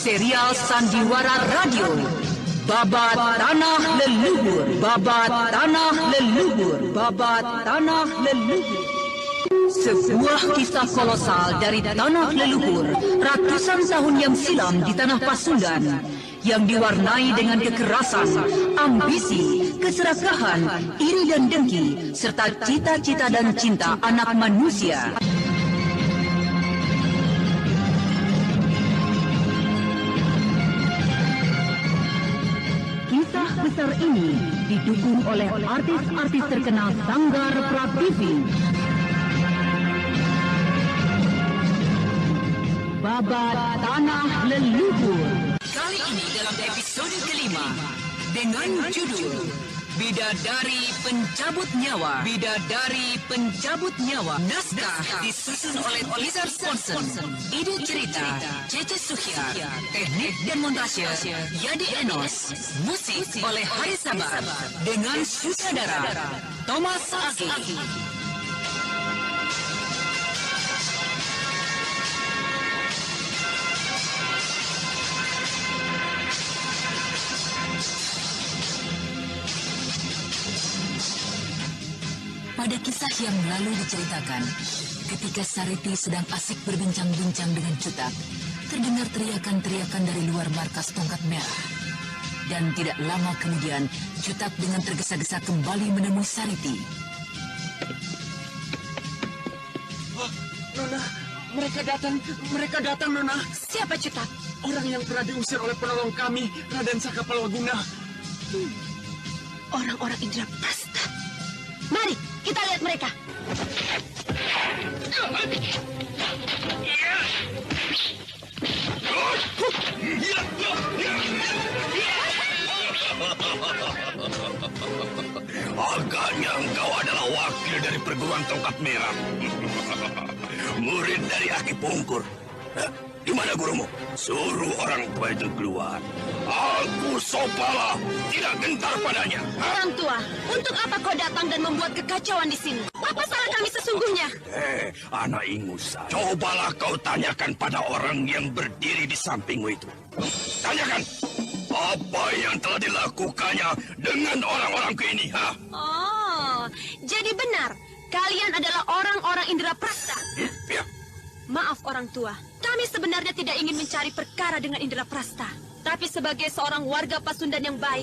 Serial Sandiwara Radio. Babat Tanah Leluhur. Babat Tanah Leluhur. Babat Tanah Leluhur. Sebuah kisah kolosal dari tanah leluhur ratusan tahun yang silam di tanah Pasundan yang diwarnai dengan kekerasan, ambisi, keserakahan, iri dan dengki, serta cita-cita dan cinta anak manusia. Kisah besar ini didukung oleh artis-artis terkenal Sanggar Prativi. Babat Tanah Leluhur. Kali ini dalam episode kelima dengan judul Bidadari Pencabut Nyawa. Bidadari Pencabut Nyawa. Naskah disusun oleh Lizard Sponson. Ide cerita Cece Suhyar. Teknik dan montase Yadi Enos. Musik oleh Hari Sabar dengan sutradara Thomas Aki. Pada kisah yang lalu diceritakan, ketika Sariti sedang asik berbincang-bincang dengan Cutak, terdengar teriakan-teriakan dari luar markas Tongkat Merah. Dan tidak lama kemudian, Cutak dengan tergesa-gesa kembali menemui Sariti. Oh, Nona, mereka datang, Nona. Siapa Cutak? Orang yang pernah diusir oleh penolong kami, Raden Sakapalwaguna. Orang-orang Indra Prasta. Mari, kita lihat mereka. Agaknya engkau adalah wakil dari perguruan Tongkat Merah. Murid dari Aki Pungkur. Di mana gurumu? Suruh orang tua itu keluar. Aku Sobala tidak gentar padanya. Orang tua, untuk apa kau datang dan membuat kekacauan di sini? Apa salah kami sesungguhnya? Anak ingusan. Cobalah kau tanyakan pada orang yang berdiri di sampingmu itu. Tanyakan, apa yang telah dilakukannya dengan orang-orangku ini, ha? Oh, jadi benar. Kalian adalah orang-orang Indra Prasta. Ya. Maaf orang tua, kami sebenarnya tidak ingin mencari perkara dengan Indra Prasta. Tapi sebagai seorang warga Pasundan yang baik,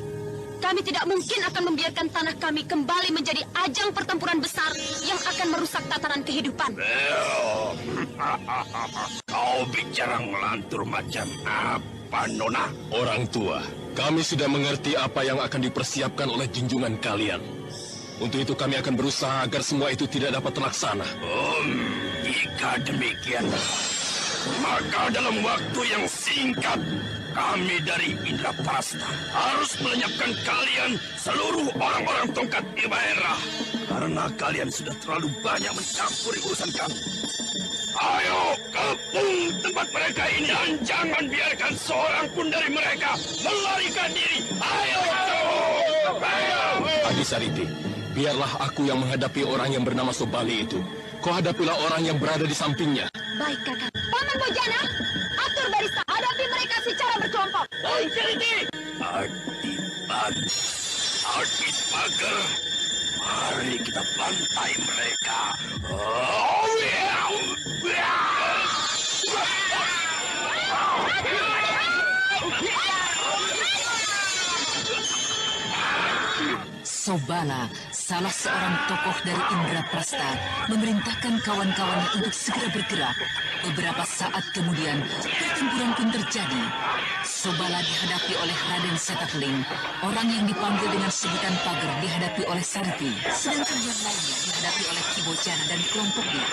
kami tidak mungkin akan membiarkan tanah kami kembali menjadi ajang pertempuran besar yang akan merusak tatanan kehidupan. Kau bicara ngelantur macam apa, Nona? Orang tua, kami sudah mengerti apa yang akan dipersiapkan oleh junjungan kalian. Untuk itu kami akan berusaha agar semua itu tidak dapat terlaksana. Jika demikian, maka dalam waktu yang singkat, kami dari Indra Prasta harus melenyapkan kalian seluruh orang-orang Tongkat Merah. Karena kalian sudah terlalu banyak mencampuri urusan kami. Ayo, kepung tempat mereka ini dan jangan biarkan seorang pun dari mereka melarikan diri. Ayo! Adi Sariti, biarlah aku yang menghadapi orang yang bernama Sobali itu. Kau hadapilah orang yang berada di sampingnya. Baik, Kakak. Paman Bojana, atur barisan. Hadapi mereka secara berkelompok. Adi Pagar, mari kita bantai mereka. Sobala, salah seorang tokoh dari Indra Prasta, memerintahkan kawan-kawannya untuk segera bergerak. Beberapa saat kemudian, pertempuran pun terjadi. Sobala dihadapi oleh Raden Setakling, orang yang dipanggil dengan sebutan Pager dihadapi oleh Sariti, sedangkan yang lainnya dihadapi oleh Ki Bojana dan kelompoknya.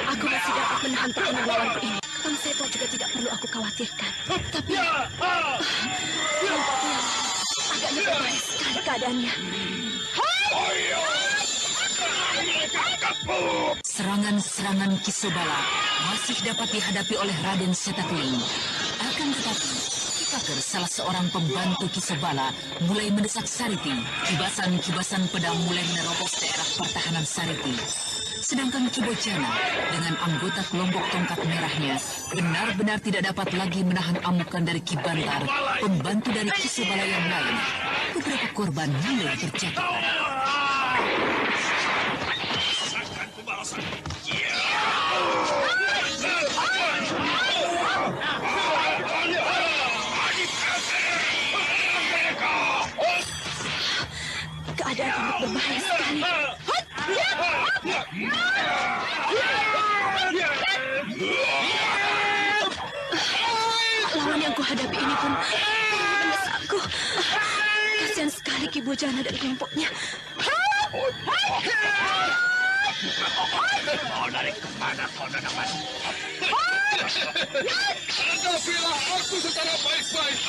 Aku masih dapat menahan tekanan lawanku ini. Kang Seto juga tidak perlu aku khawatirkan. Tapi kelompoknya agaknya berbahaya sekali keadaannya. Serangan-serangan Ki Sobala masih dapat dihadapi oleh Raden Setakling. Akan tetapi, Ki Pager, salah seorang pembantu Ki Sobala, mulai mendesak Sariti. Kibasan-kibasan pedang mulai menerobos daerah pertahanan Sariti. Sedangkan Kibojana dengan anggota kelompok tongkat merahnya benar-benar tidak dapat lagi menahan amukan dari Ki Bantar, pembantu dari Ki Sobala yang lain. Beberapa korban mulai berjatuhan. Keadaan sangat berbahaya sekali. Lawan yang kuhadapi ini pun mendesakku. Kasihan sekali Ki Bojana dan kelompoknya. Dari kemana kau dapat? Hadapilah aku secara baik-baik.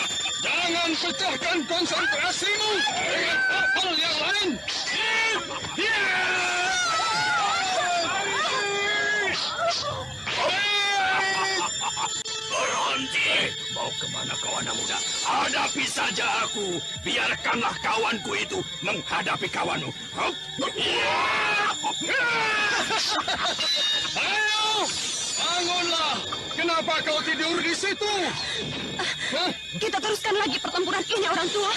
Jangan pecahkan konsentrasimu dengan hal yang lain. Berhenti! Mau kemana kau anak muda? Hadapi saja aku. Biarkanlah kawanku itu menghadapi kawanmu. Ayo, bangunlah. Kenapa kau tidur di situ? Kita teruskan lagi pertempuran ini, orang tua.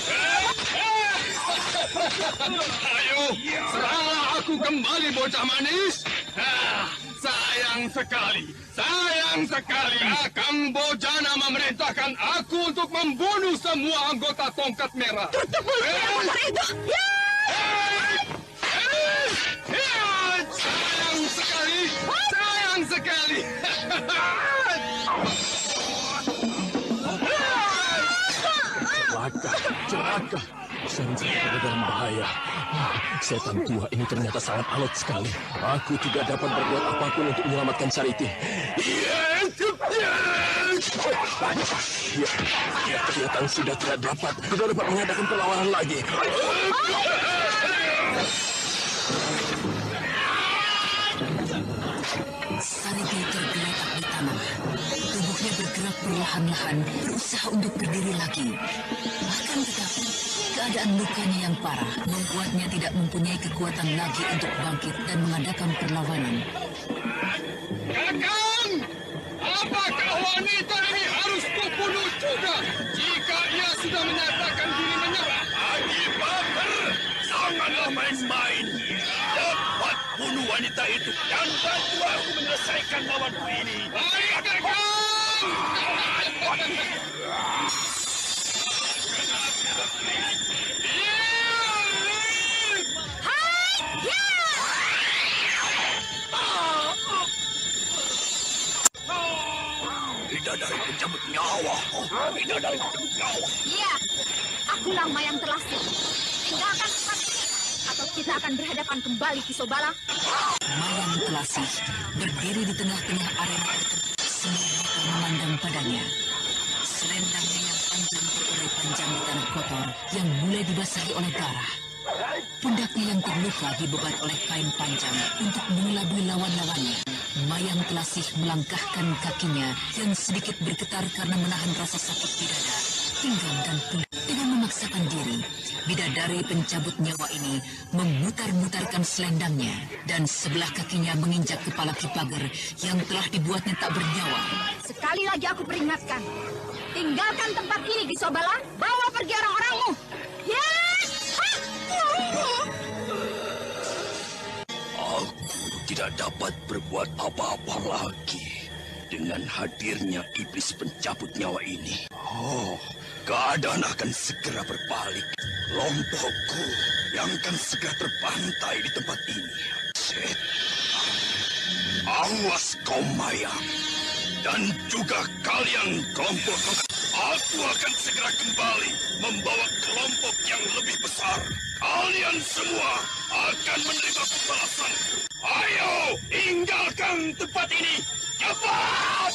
Ayo, serahlah aku kembali, bocah manis. Sayang sekali. Kakang Bojana memerintahkan aku untuk membunuh semua anggota tongkat merah. Tutup mulut motor itu. Ya! Sayang sekali. Celaka. Senja dalam bahaya. Setan tua ini ternyata sangat alot sekali. Aku tidak dapat berbuat apapun untuk menyelamatkan Sariti. Dia kelihatan sudah tidak dapat mengadakan perlawanan lagi. Sariti tergeletak di tanah. Tubuhnya bergerak perlahan-lahan, berusaha untuk berdiri lagi. Akan tetapi, keadaan lukanya yang parah membuatnya tidak mempunyai kekuatan lagi untuk bangkit dan mengadakan perlawanan. Kakang! Apakah wanita ini harus kubunuh juga jika ia sudah menyatakan diri menyerah? Agi Baper, janganlah main-main. Dapat bunuh wanita itu dan bantu aku menyelesaikan lawanku ini. Baik, Kakang! Bidadari pencabut nyawa. Iya, akulah Mayang Telasih. Tinggalkan tempat ini, atau kita akan berhadapan kembali Ki Sobala. Mayang Telasih berdiri di tengah-tengah arena pertempuran. Semua mata memandang padanya. Selendangnya yang panjang berurai panjang di tanah kotor yang mulai dibasahi oleh darah. Pundaknya yang terluka dibeban oleh kain panjang untuk mengelabui lawan-lawannya. Mayang Telasih melangkahkan kakinya yang sedikit bergetar karena menahan rasa sakit di dada, pinggang dan kulit. Dengan memaksakan diri, bidadari pencabut nyawa ini memutar-mutarkan selendangnya dan sebelah kakinya menginjak kepala Ki Pager yang telah dibuatnya tak bernyawa. Sekali lagi aku peringatkan, tinggalkan tempat ini Ki Sobala, bawa pergi orang-orangmu. Ya! Aku tidak dapat berbuat apa-apa lagi dengan hadirnya iblis pencabut nyawa ini. Keadaan akan segera berbalik. Kelompokku yang akan segera terbantai di tempat ini. Awas kau Mayang. Dan juga kalian kelompok tongkat. Aku akan segera kembali membawa kelompok yang lebih besar. Kalian semua akan menerima pembalasanku. Ayo, tinggalkan tempat ini. Cepat!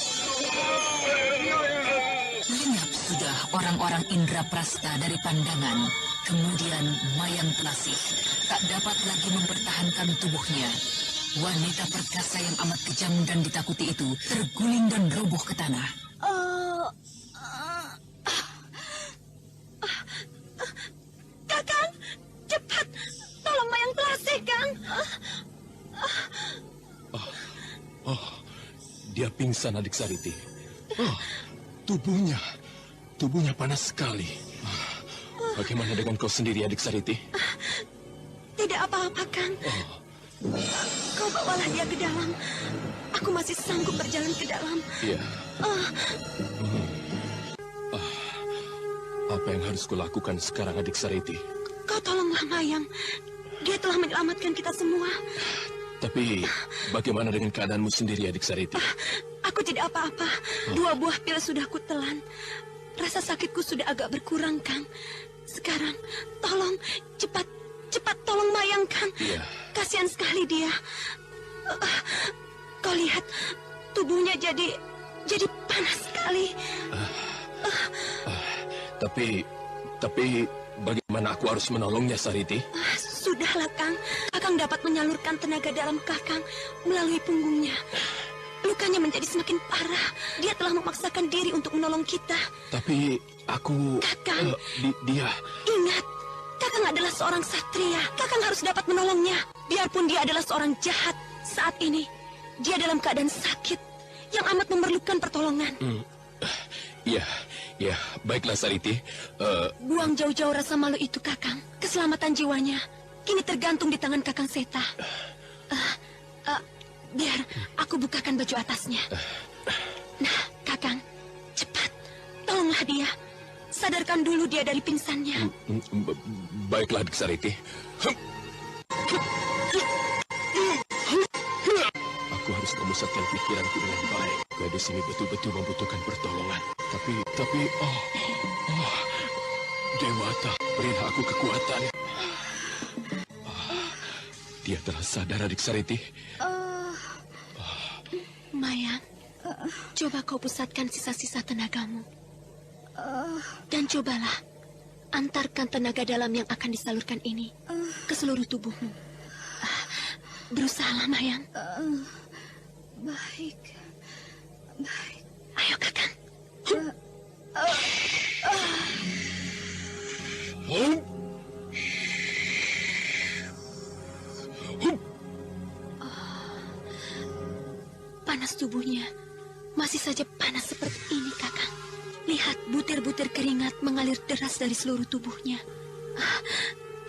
Lenyap sudah orang-orang Indraprasta dari pandangan. Kemudian Mayang Telasih tak dapat lagi mempertahankan tubuhnya. Wanita perkasa yang amat kejam dan ditakuti itu terguling dan roboh ke tanah. Kakang, cepat, tolong Mayang Telasih, Kang. Dia pingsan, Adik Sariti. Oh, tubuhnya panas sekali. Bagaimana dengan kau sendiri, Adik Sariti? Tidak apa-apa, Kang. Kau bawalah dia ke dalam. Aku masih sanggup berjalan ke dalam. Iya. Apa yang harus kulakukan sekarang, Adik Sariti? Kau tolonglah Mayang. Dia telah menyelamatkan kita semua. Tapi bagaimana dengan keadaanmu sendiri, Adik Sariti? Aku tidak apa-apa. 2 buah pil sudah kutelan. Rasa sakitku sudah agak berkurang, Kang. Sekarang, tolong, cepat tolong Mayang, Kang. Iya. Kasihan sekali dia. Kau lihat, tubuhnya jadi panas sekali. Tapi bagaimana aku harus menolongnya, Sariti? Sudahlah, Kang. Kakang dapat menyalurkan tenaga dalam Kakang melalui punggungnya. Lukanya menjadi semakin parah. Dia telah memaksakan diri untuk menolong kita. Tapi aku... Kakang. Dia... Ingat, Kakang adalah seorang satria. Kakang harus dapat menolongnya. Biarpun dia adalah seorang jahat. Saat ini, dia dalam keadaan sakit yang amat memerlukan pertolongan. Ya, baiklah, Sariti. Buang jauh-jauh rasa malu itu, Kakang. Keselamatan jiwanya kini tergantung di tangan Kakang Seta. Biar aku bukakan baju atasnya. Nah, Kakang, cepat. Tolonglah dia. Sadarkan dulu dia dari pingsannya. Baiklah, Adik Sariti. Aku harus memusatkan pikiranku dengan baik. Gadis ini betul-betul membutuhkan pertolongan. Tapi, Dewata, berilah aku kekuatan. Dia telah sadar, Adik Sariti. Mayang, coba kau pusatkan sisa-sisa tenagamu. Dan cobalah antarkan tenaga dalam yang akan disalurkan ini ke seluruh tubuhmu. Berusahalah, Mayang. Baik. Ayo, Kakang. Panas tubuhnya masih saja panas seperti ini, Kakang. Lihat, butir-butir keringat mengalir deras dari seluruh tubuhnya.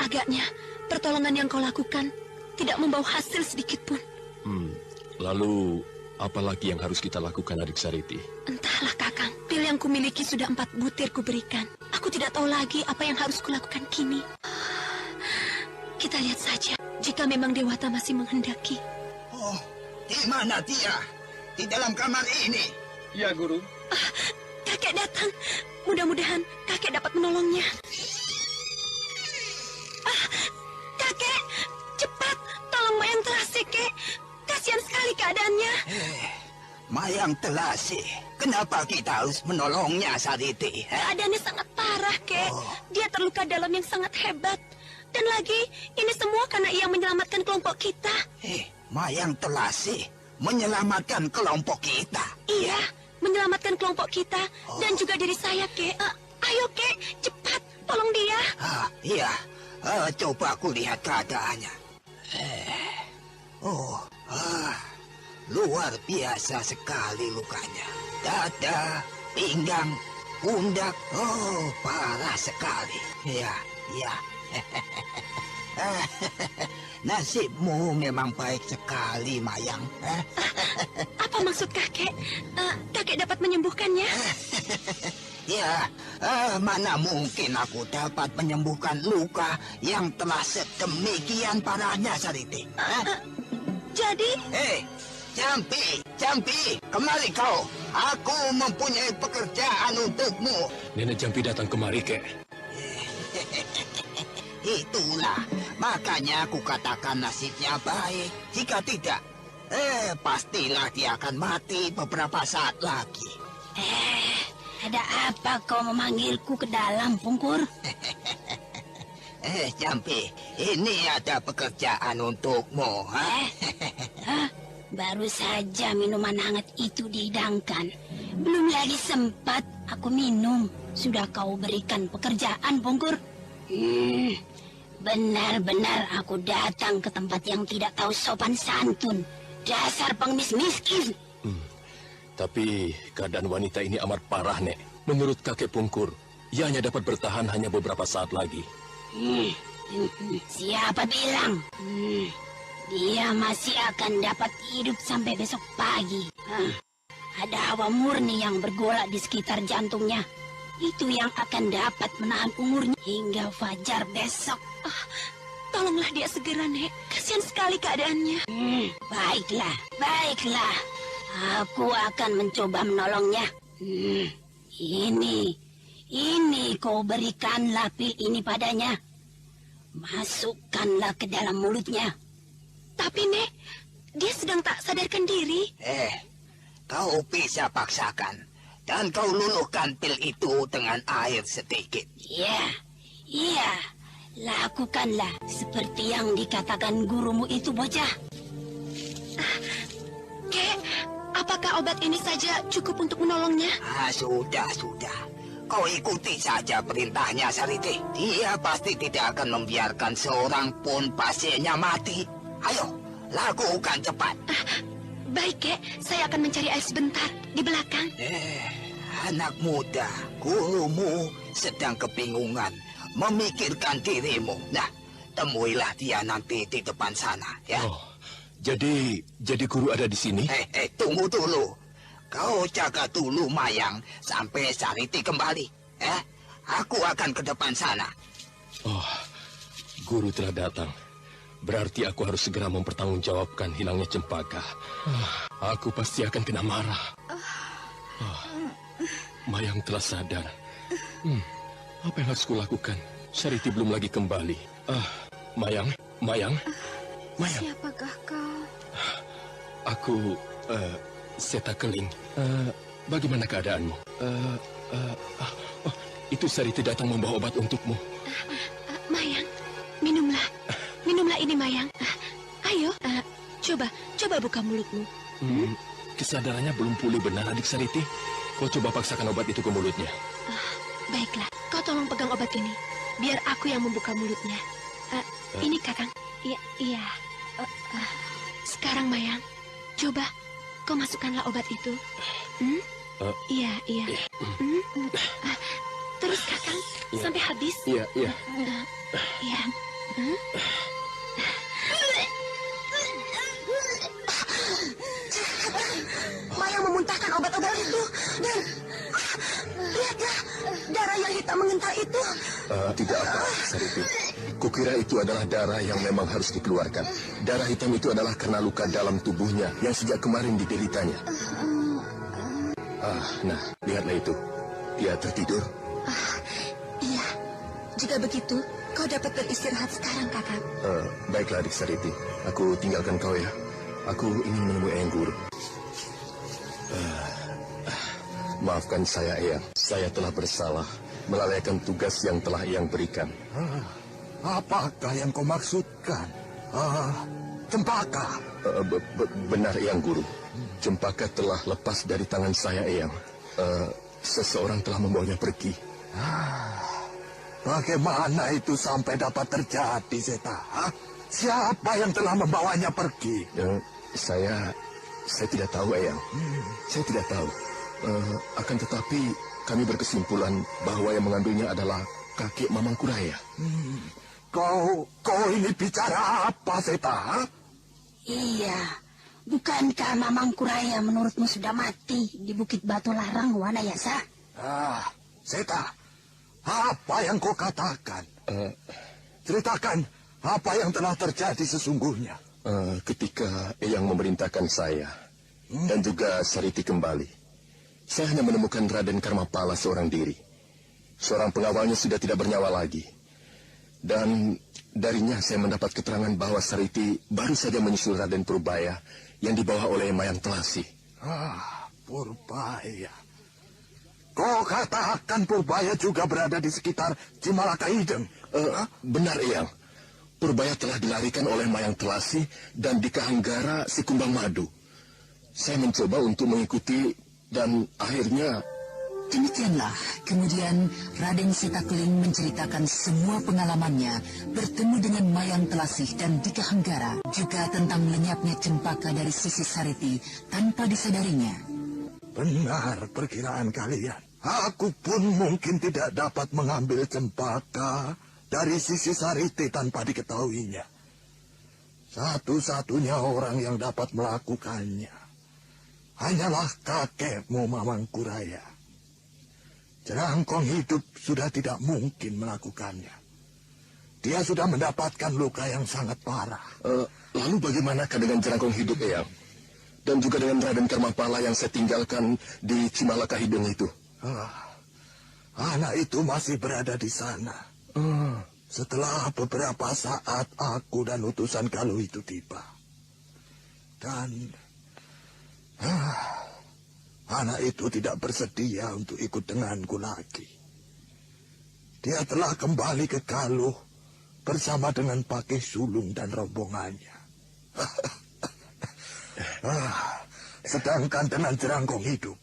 Agaknya pertolongan yang kau lakukan tidak membawa hasil sedikit pun. Lalu, apa lagi yang harus kita lakukan, Adik Sariti? Entahlah, Kakang. Pil yang kumiliki sudah 4 butir kuberikan. Aku tidak tahu lagi apa yang harus kulakukan kini. Kita lihat saja jika memang Dewata masih menghendaki. Oh, di mana dia? Di dalam kamar ini. Ya, Guru. Kakek datang. Mudah-mudahan kakek dapat menolongnya. Kakek, cepat tolong Mayang Telasi, Kek. Kasihan sekali keadaannya. Mayang Telasi. Kenapa kita harus menolongnya, Sariti? Keadaannya sangat parah, Kek. Dia terluka dalam yang sangat hebat. Dan lagi, ini semua karena ia menyelamatkan kelompok kita. Mayang Telasi menyelamatkan kelompok kita. Iya, menyelamatkan kelompok kita dan juga diri saya, Kek. Ayo, Kek, cepat tolong dia. Iya. Coba aku lihat keadaannya. Luar biasa sekali lukanya. Dada, pinggang, pundak. Oh, parah sekali. Ya. Nasibmu memang baik sekali, Mayang. Apa maksud kakek? Kakek dapat menyembuhkannya? Ya, mana mungkin aku dapat menyembuhkan luka yang telah sedemikian parahnya, Sariti. Jadi? Jampi, kemari kau. Aku mempunyai pekerjaan untukmu. Nenek Jampi datang kemari, Kek. Itulah, makanya aku katakan nasibnya baik. Jika tidak, pastilah dia akan mati beberapa saat lagi. Ada apa kau memanggilku ke dalam, Pungkur? Jampi, ini ada pekerjaan untukmu. Baru saja minuman hangat itu dihidangkan. Belum lagi sempat aku minum. Sudah kau berikan pekerjaan, Pungkur? Benar-benar aku datang ke tempat yang tidak tahu sopan santun. Dasar pengemis miskin. Tapi keadaan wanita ini amat parah, Nek. Menurut kakek Pungkur, ia hanya dapat bertahan hanya beberapa saat lagi. Siapa bilang? Dia masih akan dapat hidup sampai besok pagi. Ada hawa murni yang bergolak di sekitar jantungnya. Itu yang akan dapat menahan umurnya hingga fajar besok. Tolonglah dia segera, Nek. Kasihan sekali keadaannya. Baiklah, baiklah. Aku akan mencoba menolongnya. Ini kau berikanlah pil ini padanya. Masukkanlah ke dalam mulutnya. Tapi, Nek, dia sedang tak sadarkan diri. Kau bisa paksakan. Dan kau luluhkan pil itu dengan air sedikit. Iya. Lakukanlah seperti yang dikatakan gurumu itu, bocah. Kek, apakah obat ini saja cukup untuk menolongnya? Sudah. Kau ikuti saja perintahnya, Sariti. Dia pasti tidak akan membiarkan seorang pun pasiennya mati. Ayo, lakukan cepat. Baik, Kek. Saya akan mencari air sebentar di belakang. Anak muda, gurumu sedang kebingungan memikirkan dirimu. Nah, temuilah dia nanti di depan sana, ya. Oh, jadi guru ada di sini? Tunggu dulu. Kau jaga dulu Mayang sampai Sariti kembali. Aku akan ke depan sana. Oh, guru telah datang. Berarti aku harus segera mempertanggungjawabkan hilangnya Cempaka. Aku pasti akan kena marah. Mayang telah sadar. Apa yang harus kulakukan? Sariti belum lagi kembali. Mayang. Siapakah kau? Aku, Seta Keling. Bagaimana keadaanmu? Itu Sariti datang membawa obat untukmu. Mayang, minumlah. Minumlah ini, Mayang. Ayo, coba buka mulutmu. Kesadarannya belum pulih benar, adik Sariti. Kau coba paksakan obat itu ke mulutnya. Baiklah, kau tolong pegang obat ini. Biar aku yang membuka mulutnya. Ini, Kakang. Iya. Sekarang, Mayang, coba kau masukkanlah obat itu. Iya. Terus, Kakang, sampai habis. Iya. Iya. Mayang memuntahkan obat-obat itu. Dan lihatlah, darah yang hitam mengental itu. Tidak apa, Sariti. Kukira itu adalah darah yang memang harus dikeluarkan. Darah hitam itu adalah karena luka dalam tubuhnya yang sejak kemarin dideritanya. Nah, lihatlah itu. Dia tertidur. Iya. Jika begitu, kau dapat beristirahat sekarang, Kakak. Baiklah, adik Sariti. Aku tinggalkan kau ya. Aku ingin menemui Eyang Guru. Maafkan saya, Eyang. Saya telah bersalah melalaikan tugas yang telah Eyang berikan. Apakah yang kau maksudkan? Cempaka. Benar, Eyang Guru. Cempaka telah lepas dari tangan saya, Eyang. Seseorang telah membawanya pergi. Bagaimana itu sampai dapat terjadi, Seta? Siapa yang telah membawanya pergi? Saya tidak tahu, Eyang. Saya tidak tahu. Akan tetapi kami berkesimpulan bahwa yang mengambilnya adalah kakek Mamangkuraya. Kau ini bicara apa, Seta? Iya. Bukankah Mamangkuraya menurutmu sudah mati di Bukit Batu Larang, Wanayasa? Seta, apa yang kau katakan? Ceritakan apa yang telah terjadi sesungguhnya. Ketika Eyang memerintahkan saya dan juga Sariti kembali, saya hanya menemukan Raden Karmapala seorang diri. Seorang pengawalnya sudah tidak bernyawa lagi. Dan darinya saya mendapat keterangan bahwa Sariti baru saja menyusul Raden Purbaya yang dibawa oleh Mayang Telasi. Purbaya. Kau katakan Purbaya juga berada di sekitar Cimalaka Hideng? Benar, Eyang. Purbaya telah dilarikan oleh Mayang Telasi dan di Kahanggara si Kumbang Madu. Saya mencoba untuk mengikuti dan akhirnya... Demikianlah, kemudian Raden Setakling menceritakan semua pengalamannya bertemu dengan Mayang Telasih dan Dika Hanggara, juga tentang lenyapnya Cempaka dari sisi Sariti tanpa disadarinya. Benar perkiraan kalian. Aku pun mungkin tidak dapat mengambil cempaka dari sisi Sariti tanpa diketahuinya. Satu-satunya orang yang dapat melakukannya hanyalah kakekmu Mamangkuraya. Jerangkong hidup sudah tidak mungkin melakukannya. Dia sudah mendapatkan luka yang sangat parah. Lalu bagaimanakah dengan Jerangkong hidup, Eyang? Dan juga dengan Raden Karmapala yang saya tinggalkan di Cimalaka Hideng itu? Anak itu masih berada di sana. Setelah beberapa saat aku dan utusan Galuh itu tiba. Dan anak itu tidak bersedia untuk ikut denganku lagi. Dia telah kembali ke Galuh bersama dengan Pakih Sulung dan rombongannya. Sedangkan dengan Jerangkong hidup,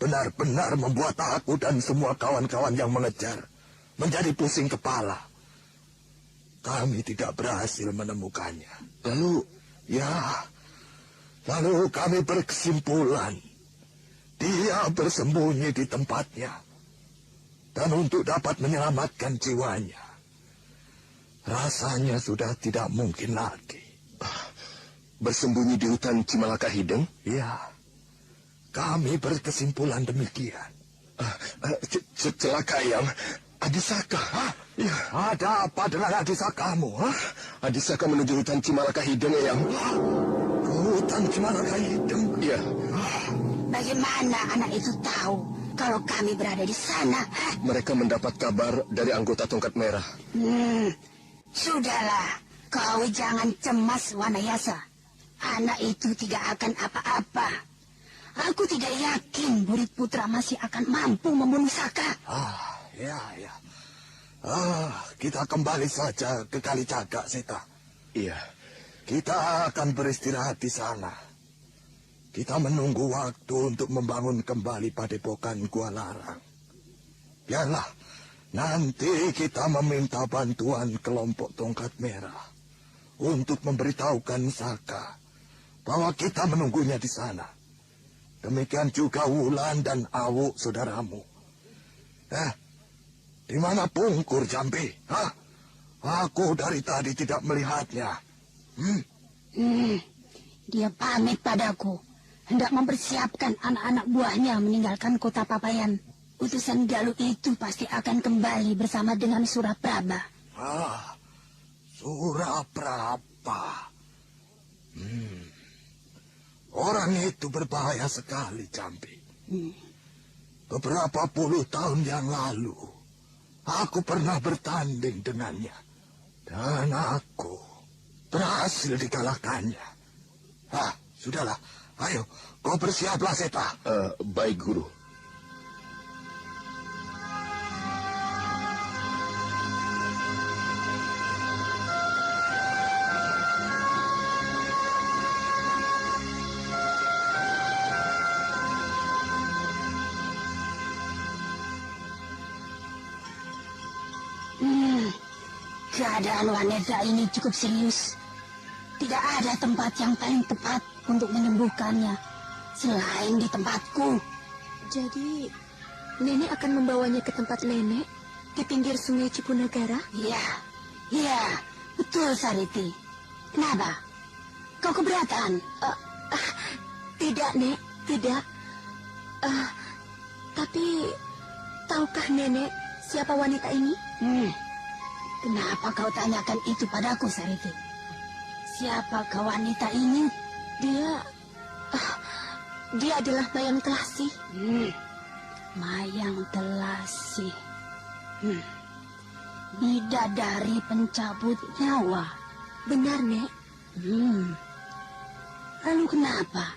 benar-benar membuat aku dan semua kawan-kawan yang mengejar menjadi pusing kepala. Kami tidak berhasil menemukannya. Lalu kami berkesimpulan dia bersembunyi di tempatnya. Dan untuk dapat menyelamatkan jiwanya, rasanya sudah tidak mungkin lagi. Bersembunyi di hutan Cimalaka Hideng? Ya, kami berkesimpulan demikian. Celaka, Eyang. Adisaka. Ya, ada apa dengan Adisakamu? Adisaka menuju hutan Cimalaka Hideng, Eyang. Hutan Cimalaka Hideng? Iya. Bagaimana anak itu tahu kalau kami berada di sana? Mereka mendapat kabar dari anggota Tongkat Merah. Sudahlah, kau jangan cemas, Wanayasa. Anak itu tidak akan apa-apa. Aku tidak yakin Burit Putra masih akan mampu membunuh Saka. Ya. Kita kembali saja ke Kalijaga, Seta. Iya. Kita akan beristirahat di sana. Kita menunggu waktu untuk membangun kembali padepokan Gua Larang. Biarlah, nanti kita meminta bantuan kelompok Tongkat Merah untuk memberitahukan Saka bahwa kita menunggunya di sana. Demikian juga Wulan dan Awu, saudaramu. Di mana Pungkur, Jambi? Aku dari tadi tidak melihatnya. Dia pamit padaku. Hendak mempersiapkan anak-anak buahnya meninggalkan kota Papayan. Utusan Galuh itu pasti akan kembali bersama dengan Surapraba. Surapraba. Orang itu berbahaya sekali, Jambi. Beberapa puluh tahun yang lalu, aku pernah bertanding dengannya. Dan aku berhasil dikalahkannya. Sudahlah. Ayo, kau bersiaplah, Seta. Baik, Guru. Keadaan wanita ini cukup serius. Tidak ada tempat yang paling tepat untuk menyembuhkannya selain di tempatku. Jadi, Nenek akan membawanya ke tempat Nenek di pinggir sungai Cipunagara? Iya, betul, Sariti. Kenapa? Kau keberatan? Tidak, Nek, tidak. Tapi, tahukah Nenek siapa wanita ini? Kenapa kau tanyakan itu padaku, Sariti? Siapakah wanita ini? Dia adalah Mayang Telasih. Mayang Telasih. Bidadari pencabut nyawa. Benar, Nek. Lalu kenapa?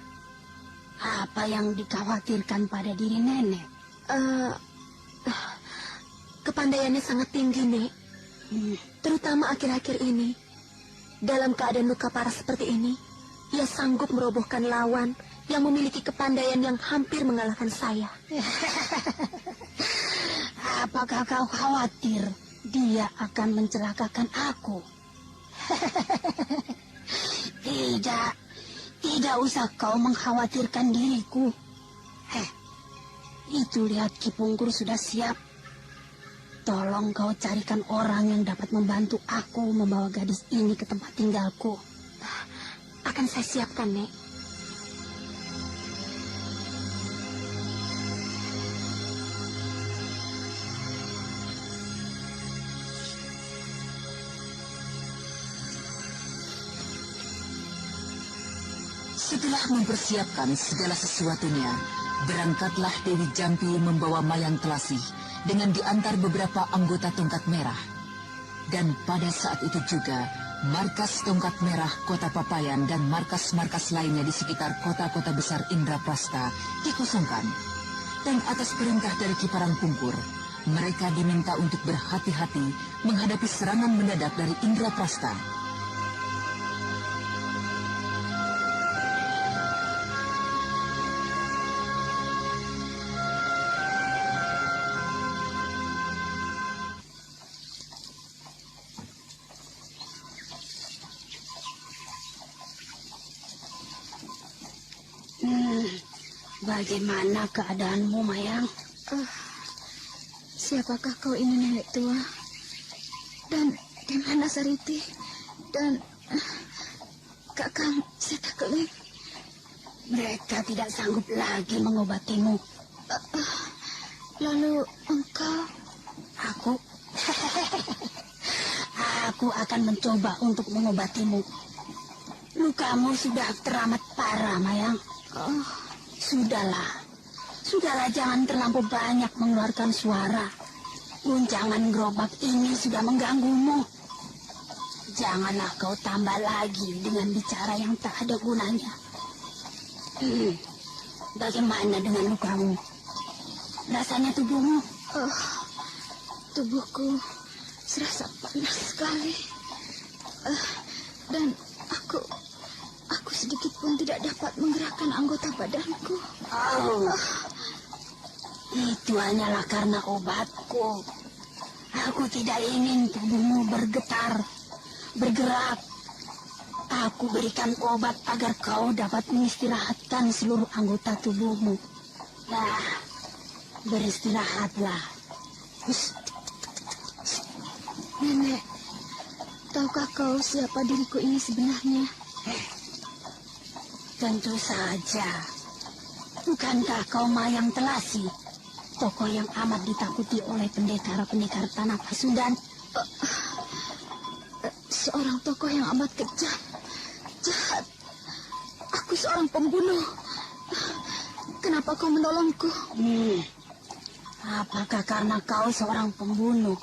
Apa yang dikhawatirkan pada diri Nenek? Kepandaiannya sangat tinggi, Nek. Terutama akhir-akhir ini. Dalam keadaan luka parah seperti ini, ia sanggup merobohkan lawan yang memiliki kepandaian yang hampir mengalahkan saya. Apakah kau khawatir dia akan mencelakakan aku? Tidak usah kau mengkhawatirkan diriku. Itu lihat Ki Pungkur sudah siap. Tolong kau carikan orang yang dapat membantu aku membawa gadis ini ke tempat tinggalku. Akan saya siapkan, Nek. Setelah mempersiapkan segala sesuatunya, berangkatlah Dewi Jampi membawa Mayang Telasih dengan diantar beberapa anggota Tongkat Merah. Dan pada saat itu juga, markas Tongkat Merah Kota Papayan dan markas-markas lainnya di sekitar kota-kota besar Indraprasta dikosongkan. Dan atas perintah dari Ki Parangpungkur, mereka diminta untuk berhati-hati menghadapi serangan mendadak dari Indraprasta. Bagaimana keadaanmu, Mayang? Siapakah kau ini, Nenek tua? Dan di mana Sariti? Dan Kakang Setakeling? Mereka tidak sanggup lagi mengobatimu. Lalu engkau? Aku akan mencoba untuk mengobatimu. Lukamu sudah teramat parah, Mayang. Sudahlah, jangan terlampau banyak mengeluarkan suara. Guncangan gerobak ini sudah mengganggumu. Janganlah kau tambah lagi dengan bicara yang tak ada gunanya. Bagaimana dengan lukamu? Rasanya tubuhmu? Tubuhku serasa panas sekali. Dan aku sedikit pun tidak dapat menggerakkan anggota badanku. Itu hanyalah karena obatku. Aku tidak ingin tubuhmu bergetar, bergerak. Aku berikan obat agar kau dapat mengistirahatkan seluruh anggota tubuhmu. Nah, beristirahatlah. Nenek, tahukah kau siapa diriku ini sebenarnya? Tentu saja. Bukankah kau Mayang Telasih, tokoh yang amat ditakuti oleh pendekar-pendekar tanah Pasundan? Seorang tokoh yang amat kejam, jahat. Aku seorang pembunuh. Kenapa kau menolongku? Apakah karena kau seorang pembunuh,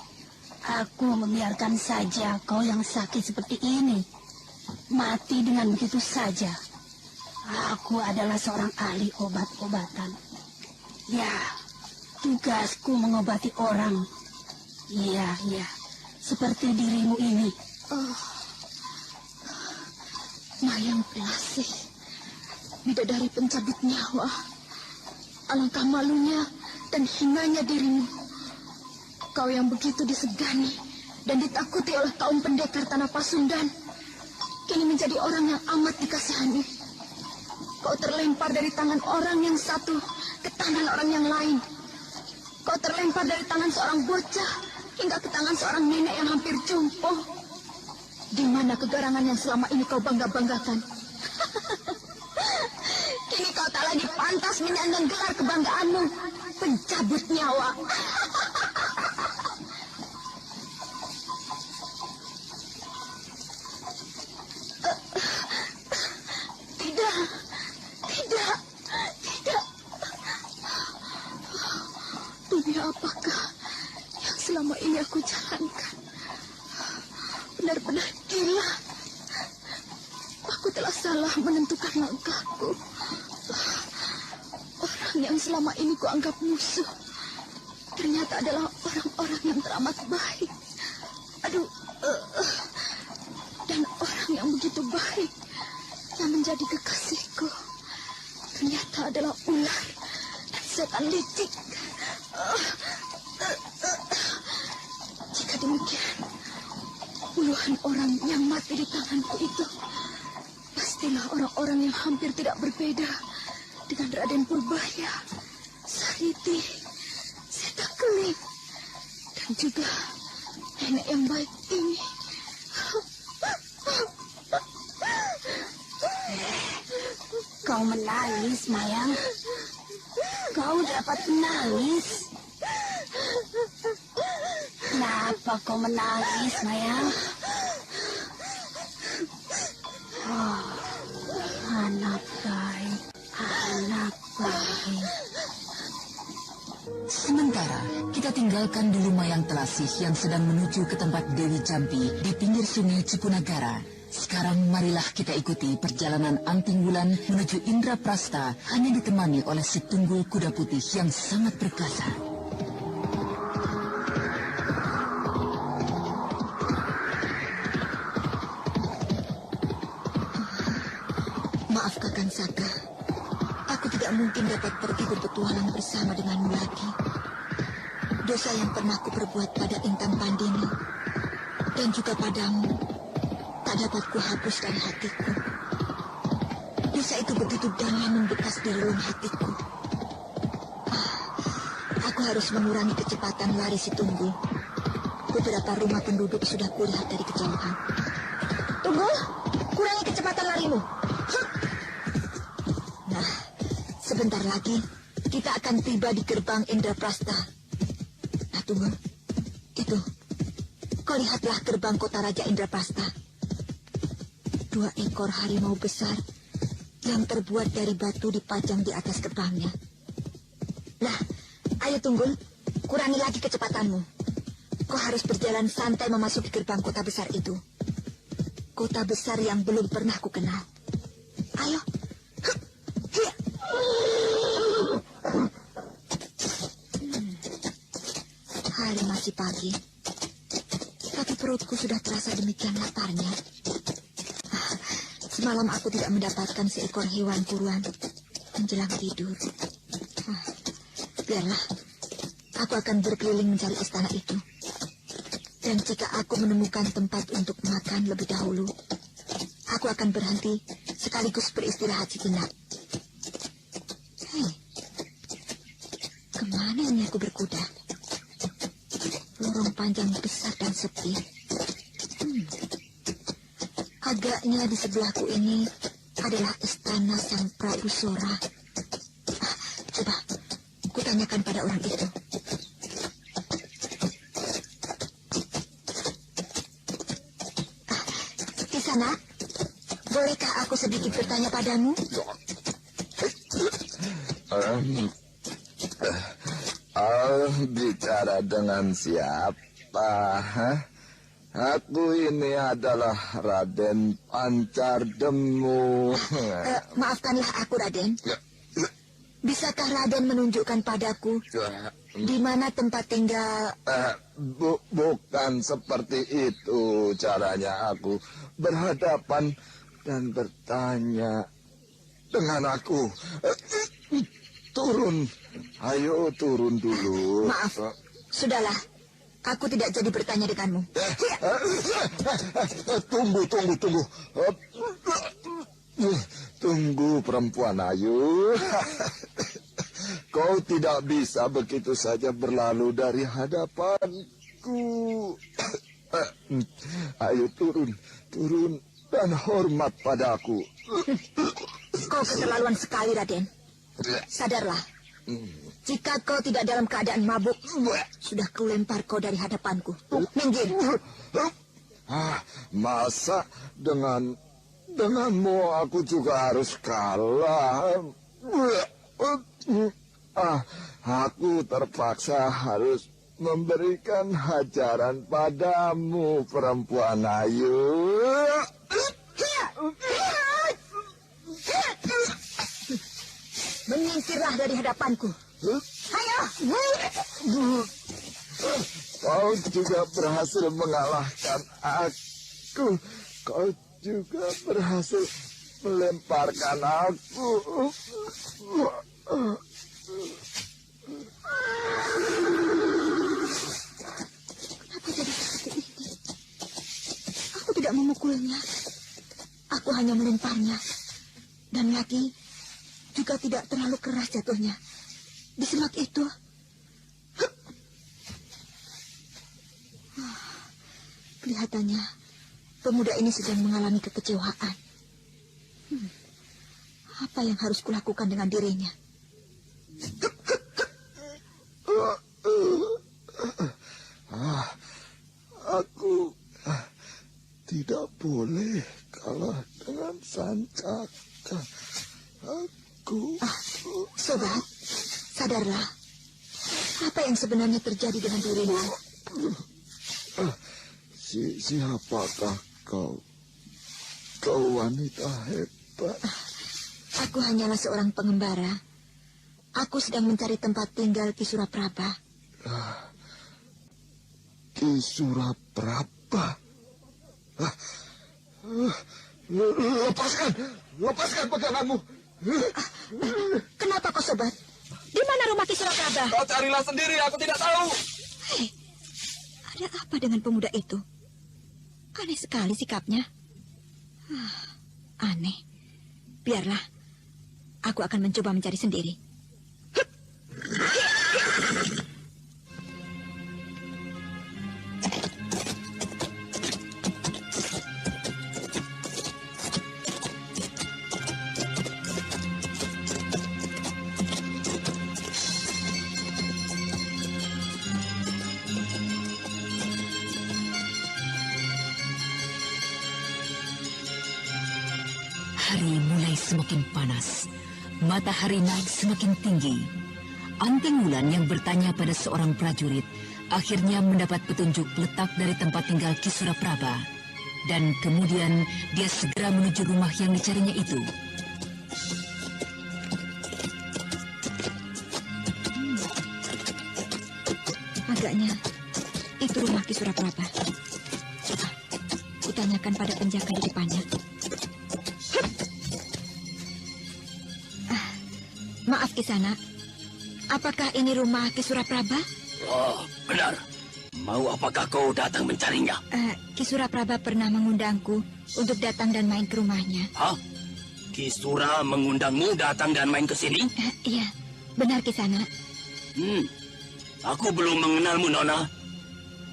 aku membiarkan saja kau yang sakit seperti ini mati dengan begitu saja? Aku adalah seorang ahli obat-obatan. Ya, tugasku mengobati orang. Iya, seperti dirimu ini. Mayang Telasih, bidadari pencabut nyawa. Alangkah malunya dan hinanya dirimu. Kau yang begitu disegani dan ditakuti oleh kaum pendekar tanah Pasundan, kini menjadi orang yang amat dikasihani. Kau terlempar dari tangan orang yang satu ke tangan orang yang lain. Kau terlempar dari tangan seorang bocah hingga ke tangan seorang nenek yang hampir jompo. Di mana kegarangan yang selama ini kau bangga-banggakan? Kini kau tak lagi pantas menyandang gelar kebanggaanmu, pencabut nyawa. Tidak. Demi apakah yang selama ini aku jalankan? Benar-benar gila. Aku telah salah menentukan langkahku. Orang yang selama ini kuanggap musuh ternyata adalah orang-orang yang teramat baik. Dan orang yang begitu baik yang menjadi kekasihku ternyata adalah ular dan setan licik. Jika demikian, puluhan orang yang mati di tanganku itu Pastilah orang-orang yang hampir tidak berbeda dengan Raden Purbaya, Sariti, Setakeli, dan juga nenek yang baik ini. Kau menangis, Mayang. Kau dapat menangis. Kenapa kau menangis, Mayang? Oh, anak baik, anak baik. Sementara, kita tinggalkan dulu Mayang Telasih yang sedang menuju ke tempat Dewi Jampi di pinggir sungai Cipunagara. Sekarang marilah kita ikuti perjalanan Anting Wulan menuju Indraprasta hanya ditemani oleh si Tunggul Kuda Putih yang sangat perkasa. Maaf Kakang Saka, aku tidak mungkin dapat pergi berpetualang bersama denganmu lagi. Dosa yang pernah kuperbuat pada Intang Pandini dan juga padamu tak dapat kuhapus dari hatiku. Dosa itu begitu dalam membekas di relung hatiku. Aku harus mengurangi kecepatan lari si Tunggul. Beberapa rumah penduduk sudah kulihat dari kejauhan. Tunggul, kurangi kecepatan larimu. Nah, sebentar lagi kita akan tiba di gerbang Indraprasta. Nah, Tunggul, itu. Kau lihatlah gerbang kota Raja Indraprasta. 2 ekor harimau besar yang terbuat dari batu dipajang di atas gerbangnya. Nah, ayo Tunggul, kurangi lagi kecepatanmu. Kau harus berjalan santai memasuki gerbang kota besar itu. Kota besar yang belum pernah kukenal. Ayo. Hari masih pagi, tapi perutku sudah terasa demikian laparnya. Semalam aku tidak mendapatkan seekor hewan buruan menjelang tidur. Biarlah, aku akan berkeliling mencari istana itu. Dan jika aku menemukan tempat untuk makan lebih dahulu, aku akan berhenti sekaligus beristirahat sejenak. Hei, kemana ini aku berkuda? Lorong panjang besar dan sepi. Agaknya di sebelahku ini adalah istana Sang Prabu Sora. Coba, kutanyakan pada orang itu. Di sana, bolehkah aku sedikit bertanya padamu? Bicara dengan siapa? Aku ini adalah Raden Pancardemu. Maafkanlah aku, Raden. Bisakah Raden menunjukkan padaku di mana tempat tinggal? Bukan seperti itu caranya aku berhadapan dan bertanya dengan aku. Turun, ayo turun dulu. Maaf, sudahlah. Aku tidak jadi bertanya denganmu. Tunggu. Tunggu, perempuan ayu. Kau tidak bisa begitu saja berlalu dari hadapanku. Ayo turun dan hormat padaku. Kau keterlaluan sekali, Raden. Sadarlah. Jika kau tidak dalam keadaan mabuk, sudah kulempar kau dari hadapanku. Minggir. Masa denganmu aku juga harus kalah? Aku terpaksa harus memberikan hajaran padamu, perempuan ayu. Menyingkirlah dari hadapanku. Ayo. Kau juga berhasil mengalahkan aku. Kau juga berhasil melemparkan aku. Kenapa jadi seperti ini? Aku tidak memukulnya. Aku hanya melemparnya. Dan lagi juga tidak terlalu keras jatuhnya. Di semak itu. Kelihatannya pemuda ini sedang mengalami kekecewaan. Apa yang harus kulakukan dengan dirinya? Aku tidak boleh kalah dengan Sancaka. Sobat, sadarlah. Apa yang sebenarnya terjadi dengan dirimu? Siapakah kau? Kau wanita hebat. Aku hanyalah seorang pengembara. Aku sedang mencari tempat tinggal Ki Suraprabha. Ki Suraprabha? Lepaskan peganganmu. Kenapa kau, sobat? Di mana rumah Ki Suraprabha? Kau carilah sendiri, aku tidak tahu. Hei, ada apa dengan pemuda itu? Aneh sekali sikapnya. Aneh. Biarlah, aku akan mencoba mencari sendiri. Hari mulai semakin panas. Matahari naik semakin tinggi. Anting Wulan yang bertanya pada seorang prajurit akhirnya mendapat petunjuk letak dari tempat tinggal Ki Suraprabha. Dan kemudian dia segera menuju rumah yang dicarinya itu. Agaknya itu rumah Ki Suraprabha. Kutanyakan pada penjaga di depannya. Maaf Kisana, apakah ini rumah Ki Suraprabha? Oh, benar. Mau apakah kau datang mencarinya? Ki Suraprabha pernah mengundangku untuk datang dan main ke rumahnya. Hah? Ki Sura mengundangmu datang dan main ke sini? Iya, benar Kisana. Aku belum mengenalmu, Nona.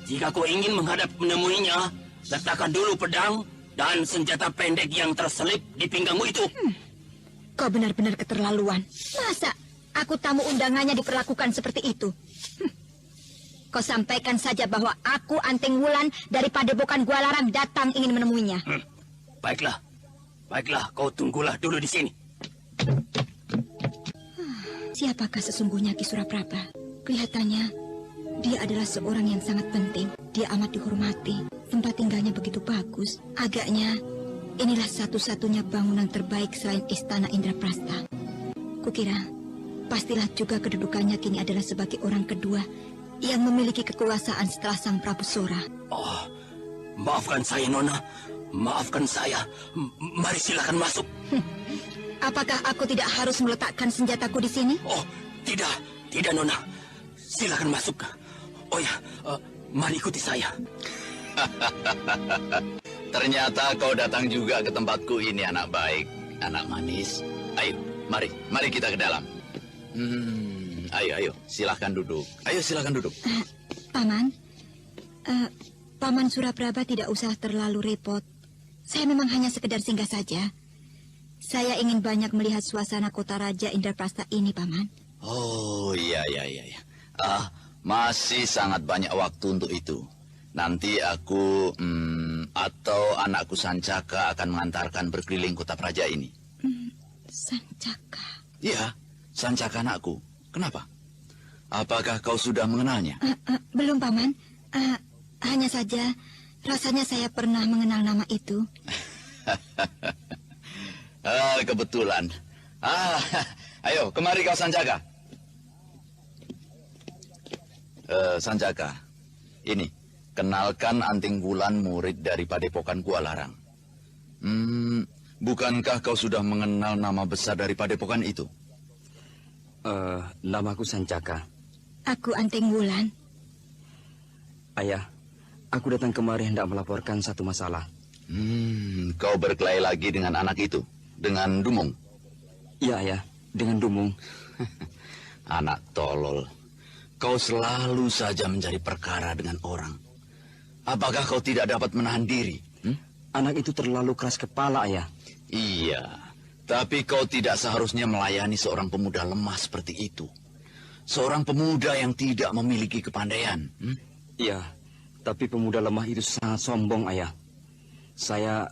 Jika kau ingin menghadap menemuinya, letakkan dulu pedang dan senjata pendek yang terselip di pinggangmu itu. Kau benar-benar keterlaluan. Masa aku tamu undangannya diperlakukan seperti itu? Kau sampaikan saja bahwa aku Anting Wulan dari Padepokan Gua Larang datang ingin menemuinya. Baiklah. Baiklah, kau tunggulah dulu di sini. Siapakah sesungguhnya Ki Suraprabha? Kelihatannya dia adalah seorang yang sangat penting. Dia amat dihormati. Tempat tinggalnya begitu bagus. Agaknya inilah satu-satunya bangunan terbaik selain Istana Indraprasta. Kukira, pastilah juga kedudukannya kini adalah sebagai orang kedua yang memiliki kekuasaan setelah Sang Prabu Sora. Oh, maafkan saya, Nona. Maafkan saya. Mari silakan masuk. Apakah aku tidak harus meletakkan senjataku di sini? Oh, tidak. Tidak, Nona. Silakan masuk. Oh ya, mari ikuti saya. Ternyata kau datang juga ke tempatku ini, anak baik, anak manis. Ayo, mari kita ke dalam. Ayo, silahkan duduk. Ayo, silahkan duduk. Paman, Paman Suraprabha tidak usah terlalu repot. Saya memang hanya sekedar singgah saja. Saya ingin banyak melihat suasana kota Raja Indraprasta ini, Paman. Oh, iya. Masih sangat banyak waktu untuk itu. Nanti aku atau anakku Sancaka akan mengantarkan berkeliling kota Praja ini. Sancaka? Iya, Sancaka anakku. Kenapa? Apakah kau sudah mengenalnya? Belum, Paman. Hanya saja rasanya saya pernah mengenal nama itu. Kebetulan. Ayo, kemari kau Sancaka. Sancaka, ini. Kenalkan Anting Wulan, murid dari Padepokan Gua Larang. Bukankah kau sudah mengenal nama besar dari Padepokan itu? Namaku Sancaka. Aku Anting Wulan. Ayah, aku datang kemari hendak melaporkan satu masalah. Kau berkelahi lagi dengan anak itu? Dengan Dumung? Iya, Ayah. Dengan Dumung. Anak tolol. Kau selalu saja mencari perkara dengan orang. Apakah kau tidak dapat menahan diri? Anak itu terlalu keras kepala, Ayah. Iya, tapi kau tidak seharusnya melayani seorang pemuda lemah seperti itu. Seorang pemuda yang tidak memiliki kepandaian. Iya, tapi pemuda lemah itu sangat sombong, Ayah. Saya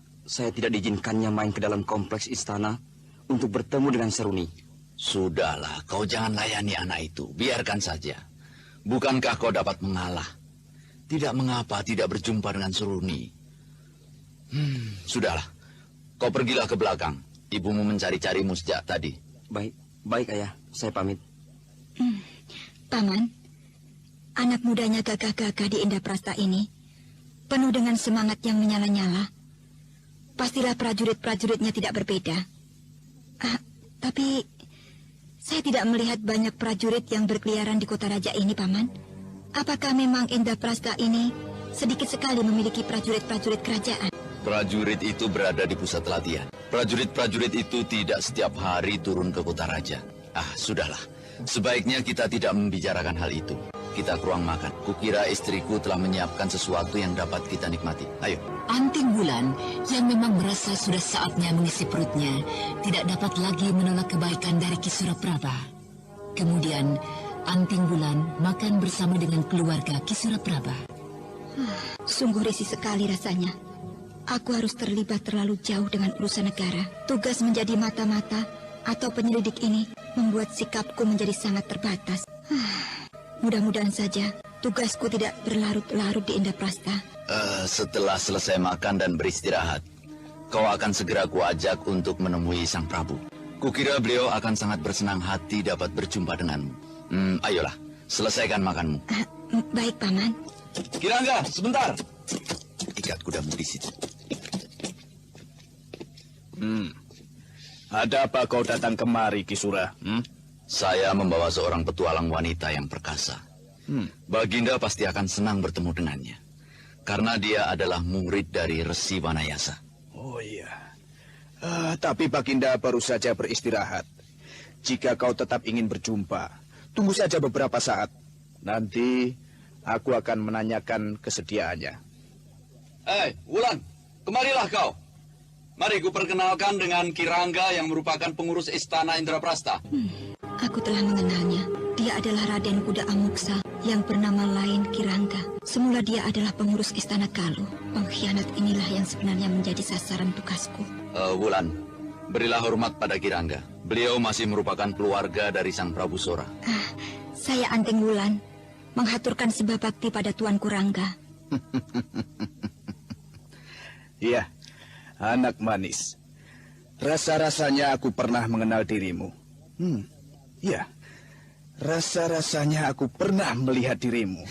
tidak diizinkannya main ke dalam kompleks istana untuk bertemu dengan Seruni. Sudahlah, kau jangan layani anak itu. Biarkan saja. Bukankah kau dapat mengalah? Tidak mengapa tidak berjumpa dengan Seruni. Sudahlah. Kau pergilah ke belakang. Ibumu mencari-carimu sejak tadi. Baik, Ayah. Saya pamit. Paman, anak mudanya gagah-gagah di Indraprastha ini penuh dengan semangat yang menyala-nyala. Pastilah prajurit-prajuritnya tidak berbeda. Tapi saya tidak melihat banyak prajurit yang berkeliaran di kota raja ini, Paman. Apakah memang Indraprastha ini sedikit sekali memiliki prajurit-prajurit kerajaan? Prajurit itu berada di pusat latihan. Prajurit-prajurit itu tidak setiap hari turun ke kota raja. Sudahlah. Sebaiknya kita tidak membicarakan hal itu. Kita ke ruang makan. Kukira istriku telah menyiapkan sesuatu yang dapat kita nikmati. Ayo. Anting Bulan yang memang merasa sudah saatnya mengisi perutnya tidak dapat lagi menolak kebaikan dari Ki Suraprabha. Kemudian Anting Bulan makan bersama dengan keluarga Ki Suraprabha. Sungguh risih sekali rasanya. Aku harus terlibat terlalu jauh dengan urusan negara. Tugas menjadi mata-mata atau penyelidik ini membuat sikapku menjadi sangat terbatas. Mudah-mudahan saja tugasku tidak berlarut-larut di Indraprastha. Setelah selesai makan dan beristirahat, kau akan segera kuajak untuk menemui Sang Prabu. Kukira beliau akan sangat bersenang hati dapat berjumpa denganmu. Ayolah, selesaikan makanmu. Baik, Paman. Kirangga, sebentar. Ikat kudamu di situ. Ada apa kau datang kemari, Kisura? Saya membawa seorang petualang wanita yang perkasa. Baginda pasti akan senang bertemu dengannya. Karena dia adalah murid dari Resi Wanayasa. Oh iya. Tapi Baginda baru saja beristirahat. Jika kau tetap ingin berjumpa, tunggu saja beberapa saat. Nanti aku akan menanyakan kesediaannya. Wulan, kemarilah kau. Mari kuperkenalkan dengan Kirangga yang merupakan pengurus istana Indraprastha. Aku telah mengenalnya. Dia adalah Raden Kuda Amuksa yang bernama lain Kirangga. Semula dia adalah pengurus istana Galuh. Pengkhianat inilah yang sebenarnya menjadi sasaran tugasku. Wulan, berilah hormat pada Kirangga. Beliau masih merupakan keluarga dari Sang Prabu Sora. Saya Anting Wulan, menghaturkan sembah bakti pada Tuanku Rangga. Iya, anak manis. Rasa-rasanya aku pernah mengenal dirimu. Iya, rasa-rasanya aku pernah melihat dirimu.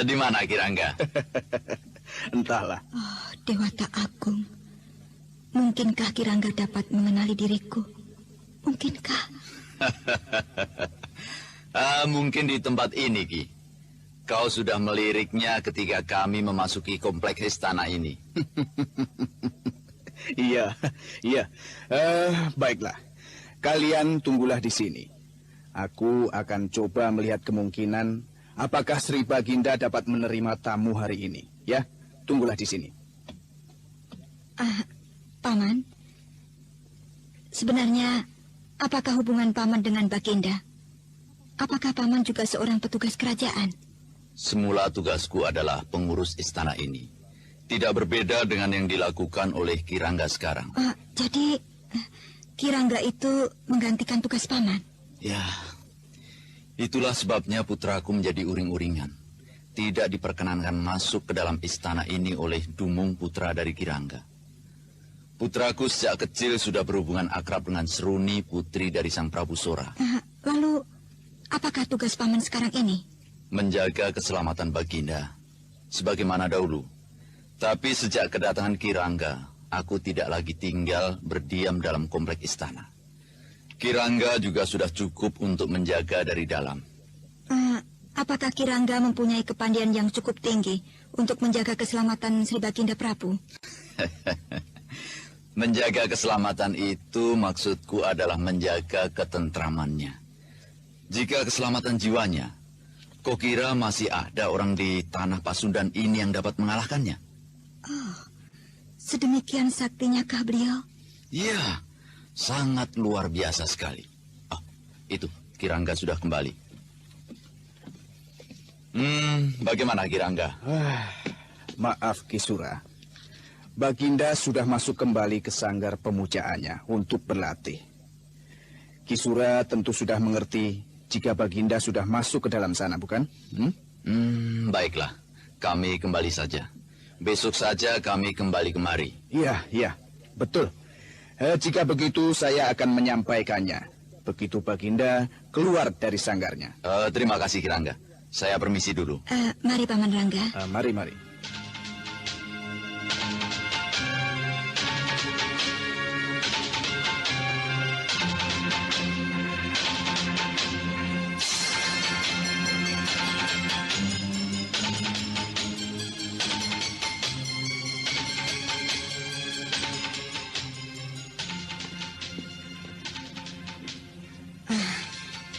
Di mana Kirangga? Entahlah. Oh, Dewata Agung. Mungkinkah Kirangga dapat mengenali diriku? Mungkinkah? Mungkin di tempat ini, Ki. Kau sudah meliriknya ketika kami memasuki kompleks istana ini. Iya. Baiklah. Kalian tunggulah di sini. Aku akan coba melihat kemungkinan apakah Sri Baginda dapat menerima tamu hari ini. Ya, tunggulah di sini. Paman, sebenarnya apakah hubungan Paman dengan Baginda? Apakah Paman juga seorang petugas kerajaan? Semula tugasku adalah pengurus istana ini. Tidak berbeda dengan yang dilakukan oleh Kirangga sekarang. Jadi Kirangga itu menggantikan tugas Paman? Ya, itulah sebabnya putraku menjadi uring-uringan. Tidak diperkenankan masuk ke dalam istana ini oleh Dumung putra dari Kirangga. Putraku sejak kecil sudah berhubungan akrab dengan Seruni, putri dari Sang Prabu Sora. Lalu, apakah tugas Paman sekarang ini? Menjaga keselamatan Baginda, sebagaimana dahulu. Tapi sejak kedatangan Kirangga, aku tidak lagi tinggal berdiam dalam komplek istana. Kirangga juga sudah cukup untuk menjaga dari dalam. Apakah Kirangga mempunyai kepandaian yang cukup tinggi untuk menjaga keselamatan Sri Baginda Prabu? Menjaga keselamatan itu maksudku adalah menjaga ketentramannya. Jika keselamatan jiwanya, kau kira masih ada orang di tanah Pasundan ini yang dapat mengalahkannya? Oh, sedemikian saktinyakah beliau? Iya, sangat luar biasa sekali. Oh, itu, Kirangga sudah kembali. Bagaimana Kirangga? Maaf Kisura, Baginda sudah masuk kembali ke sanggar pemujaannya untuk berlatih. Kisura tentu sudah mengerti jika Baginda sudah masuk ke dalam sana, bukan? Baiklah, kami kembali saja. Besok saja kami kembali kemari. Iya, betul. Jika begitu saya akan menyampaikannya. Begitu Baginda keluar dari sanggarnya. Terima kasih Kirangga. Saya permisi dulu. Mari Paman Rangga. Mari.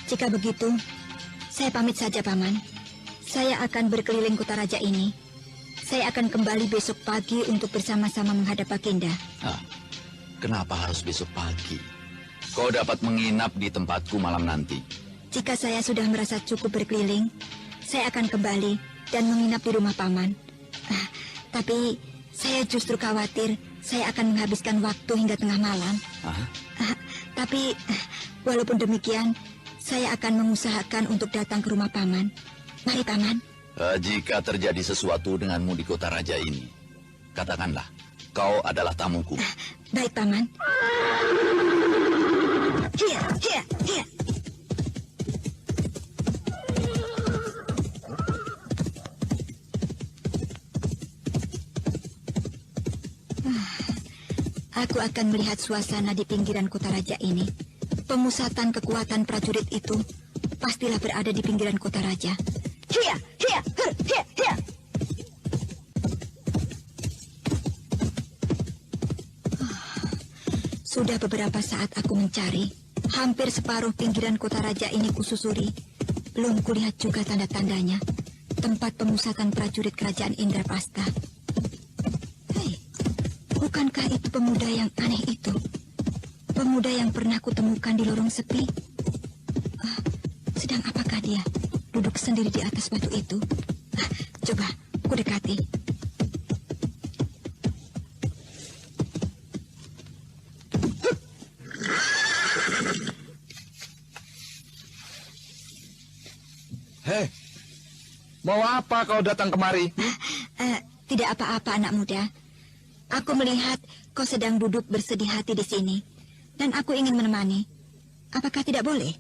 Jika begitu, saya pamit saja, Paman. Saya akan berkeliling kota raja ini. Saya akan kembali besok pagi untuk bersama-sama menghadap Baginda. Kenapa harus besok pagi? Kau dapat menginap di tempatku malam nanti. Jika saya sudah merasa cukup berkeliling, saya akan kembali dan menginap di rumah Paman. Tapi saya justru khawatir saya akan menghabiskan waktu hingga tengah malam. Tapi walaupun demikian, saya akan mengusahakan untuk datang ke rumah Paman. Mari, Paman. Jika terjadi sesuatu denganmu di kota raja ini, katakanlah, kau adalah tamuku. Baik, Paman. Hiya. Aku akan melihat suasana di pinggiran kota raja ini. Pemusatan kekuatan prajurit itu pastilah berada di pinggiran kota raja. Hiya. Sudah beberapa saat aku mencari. Hampir separuh pinggiran kota raja ini kususuri. Belum kulihat juga tanda-tandanya. Tempat pemusatan prajurit kerajaan Indraprasta. Hei, bukankah itu pemuda yang aneh itu? Pemuda yang pernah kutemukan di lorong sepi. Sedang apakah dia duduk sendiri di atas batu itu? Coba ku dekati. Hei, mau apa kau datang kemari? Tidak apa-apa, anak muda. Aku melihat kau sedang duduk bersedih hati di sini. Dan aku ingin menemani. Apakah tidak boleh?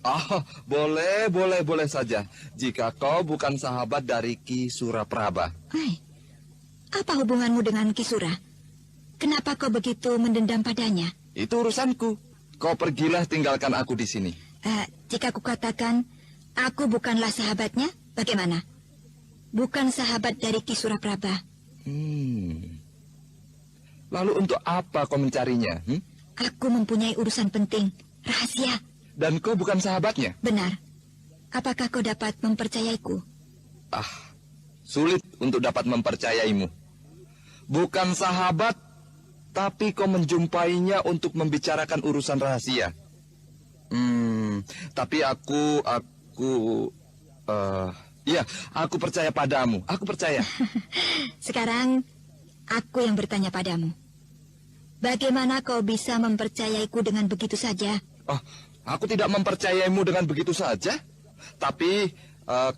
Boleh saja. Jika kau bukan sahabat dari Ki Suraprabha. Apa hubunganmu dengan Ki Sura? Kenapa kau begitu mendendam padanya? Itu urusanku. Kau pergilah tinggalkan aku di sini. Jika aku katakan aku bukanlah sahabatnya, bagaimana? Bukan sahabat dari Ki Suraprabha. Lalu untuk apa kau mencarinya? Aku mempunyai urusan penting, rahasia. Dan kau bukan sahabatnya? Benar. Apakah kau dapat mempercayaiku? Sulit untuk dapat mempercayaimu. Bukan sahabat, tapi kau menjumpainya untuk membicarakan urusan rahasia. Tapi aku percaya padamu. Aku percaya. Sekarang, aku yang bertanya padamu. Bagaimana kau bisa mempercayaiku dengan begitu saja? Aku tidak mempercayaimu dengan begitu saja. Tapi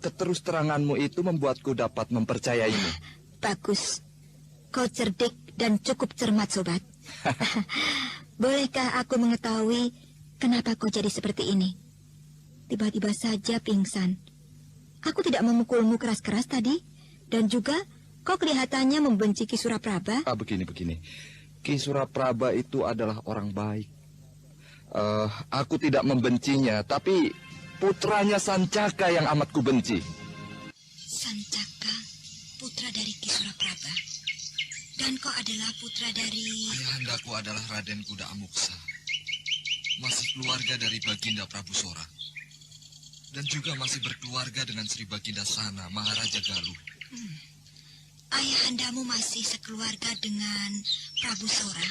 keterus-teranganmu itu membuatku dapat mempercayaimu. Bagus. Kau cerdik dan cukup cermat, sobat. Bolehkah aku mengetahui kenapa kau jadi seperti ini? Tiba-tiba saja pingsan. Aku tidak memukulmu keras-keras tadi. Dan juga kau kelihatannya membenci Ki Suraprabha. Begini. Ki Suraprabha itu adalah orang baik. Aku tidak membencinya, tapi putranya Sancaka yang amat kubenci. Sancaka, putra dari Ki Suraprabha. Dan kau adalah putra dari... Ayahandaku adalah Raden Kuda Amuksa. Masih keluarga dari Baginda Prabu Sora. Dan juga masih berkeluarga dengan Sri Baginda Sana, Maharaja Galuh. Ayahandamu masih sekeluarga dengan Prabu Sora,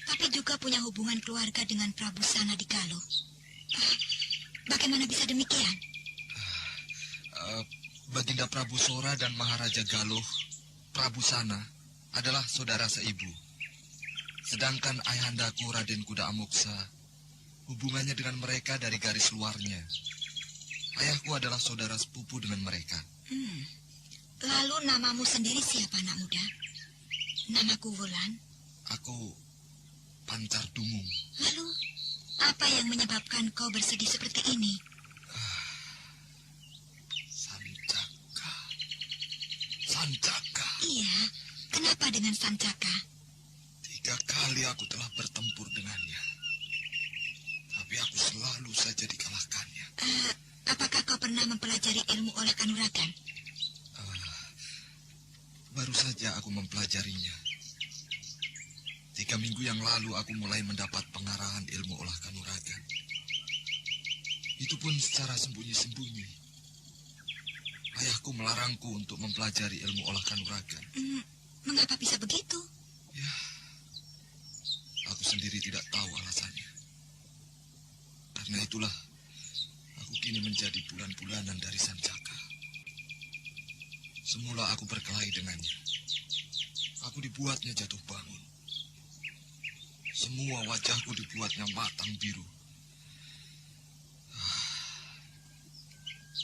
tapi juga punya hubungan keluarga dengan Prabu Sana di Galuh. Bagaimana bisa demikian? Baginda Prabu Sora dan Maharaja Galuh, Prabu Sana, adalah saudara seibu. Sedangkan ayahandaku Raden Kuda Amuksa, hubungannya dengan mereka dari garis luarnya. Ayahku adalah saudara sepupu dengan mereka. Lalu namamu sendiri siapa, anak muda? Namaku Wulan. Aku Pancar Dumung. Lalu, apa yang menyebabkan kau bersedih seperti ini? Sancaka. Iya, kenapa dengan Sancaka? 3 kali aku telah bertempur dengannya. Tapi aku selalu saja dikalahkannya. Apakah kau pernah mempelajari ilmu olah kanuragan? Baru saja aku mempelajarinya. 3 minggu yang lalu aku mulai mendapat pengarahan ilmu olah kanuragan. Itu pun secara sembunyi-sembunyi. Ayahku melarangku untuk mempelajari ilmu olah kanuragan. Mengapa bisa begitu? Ya, aku sendiri tidak tahu alasannya. Karena itulah, aku kini menjadi bulan-bulanan dari Sancaka. Semula aku berkelahi dengannya. Aku dibuatnya jatuh bangun. Semua wajahku dibuatnya matang biru.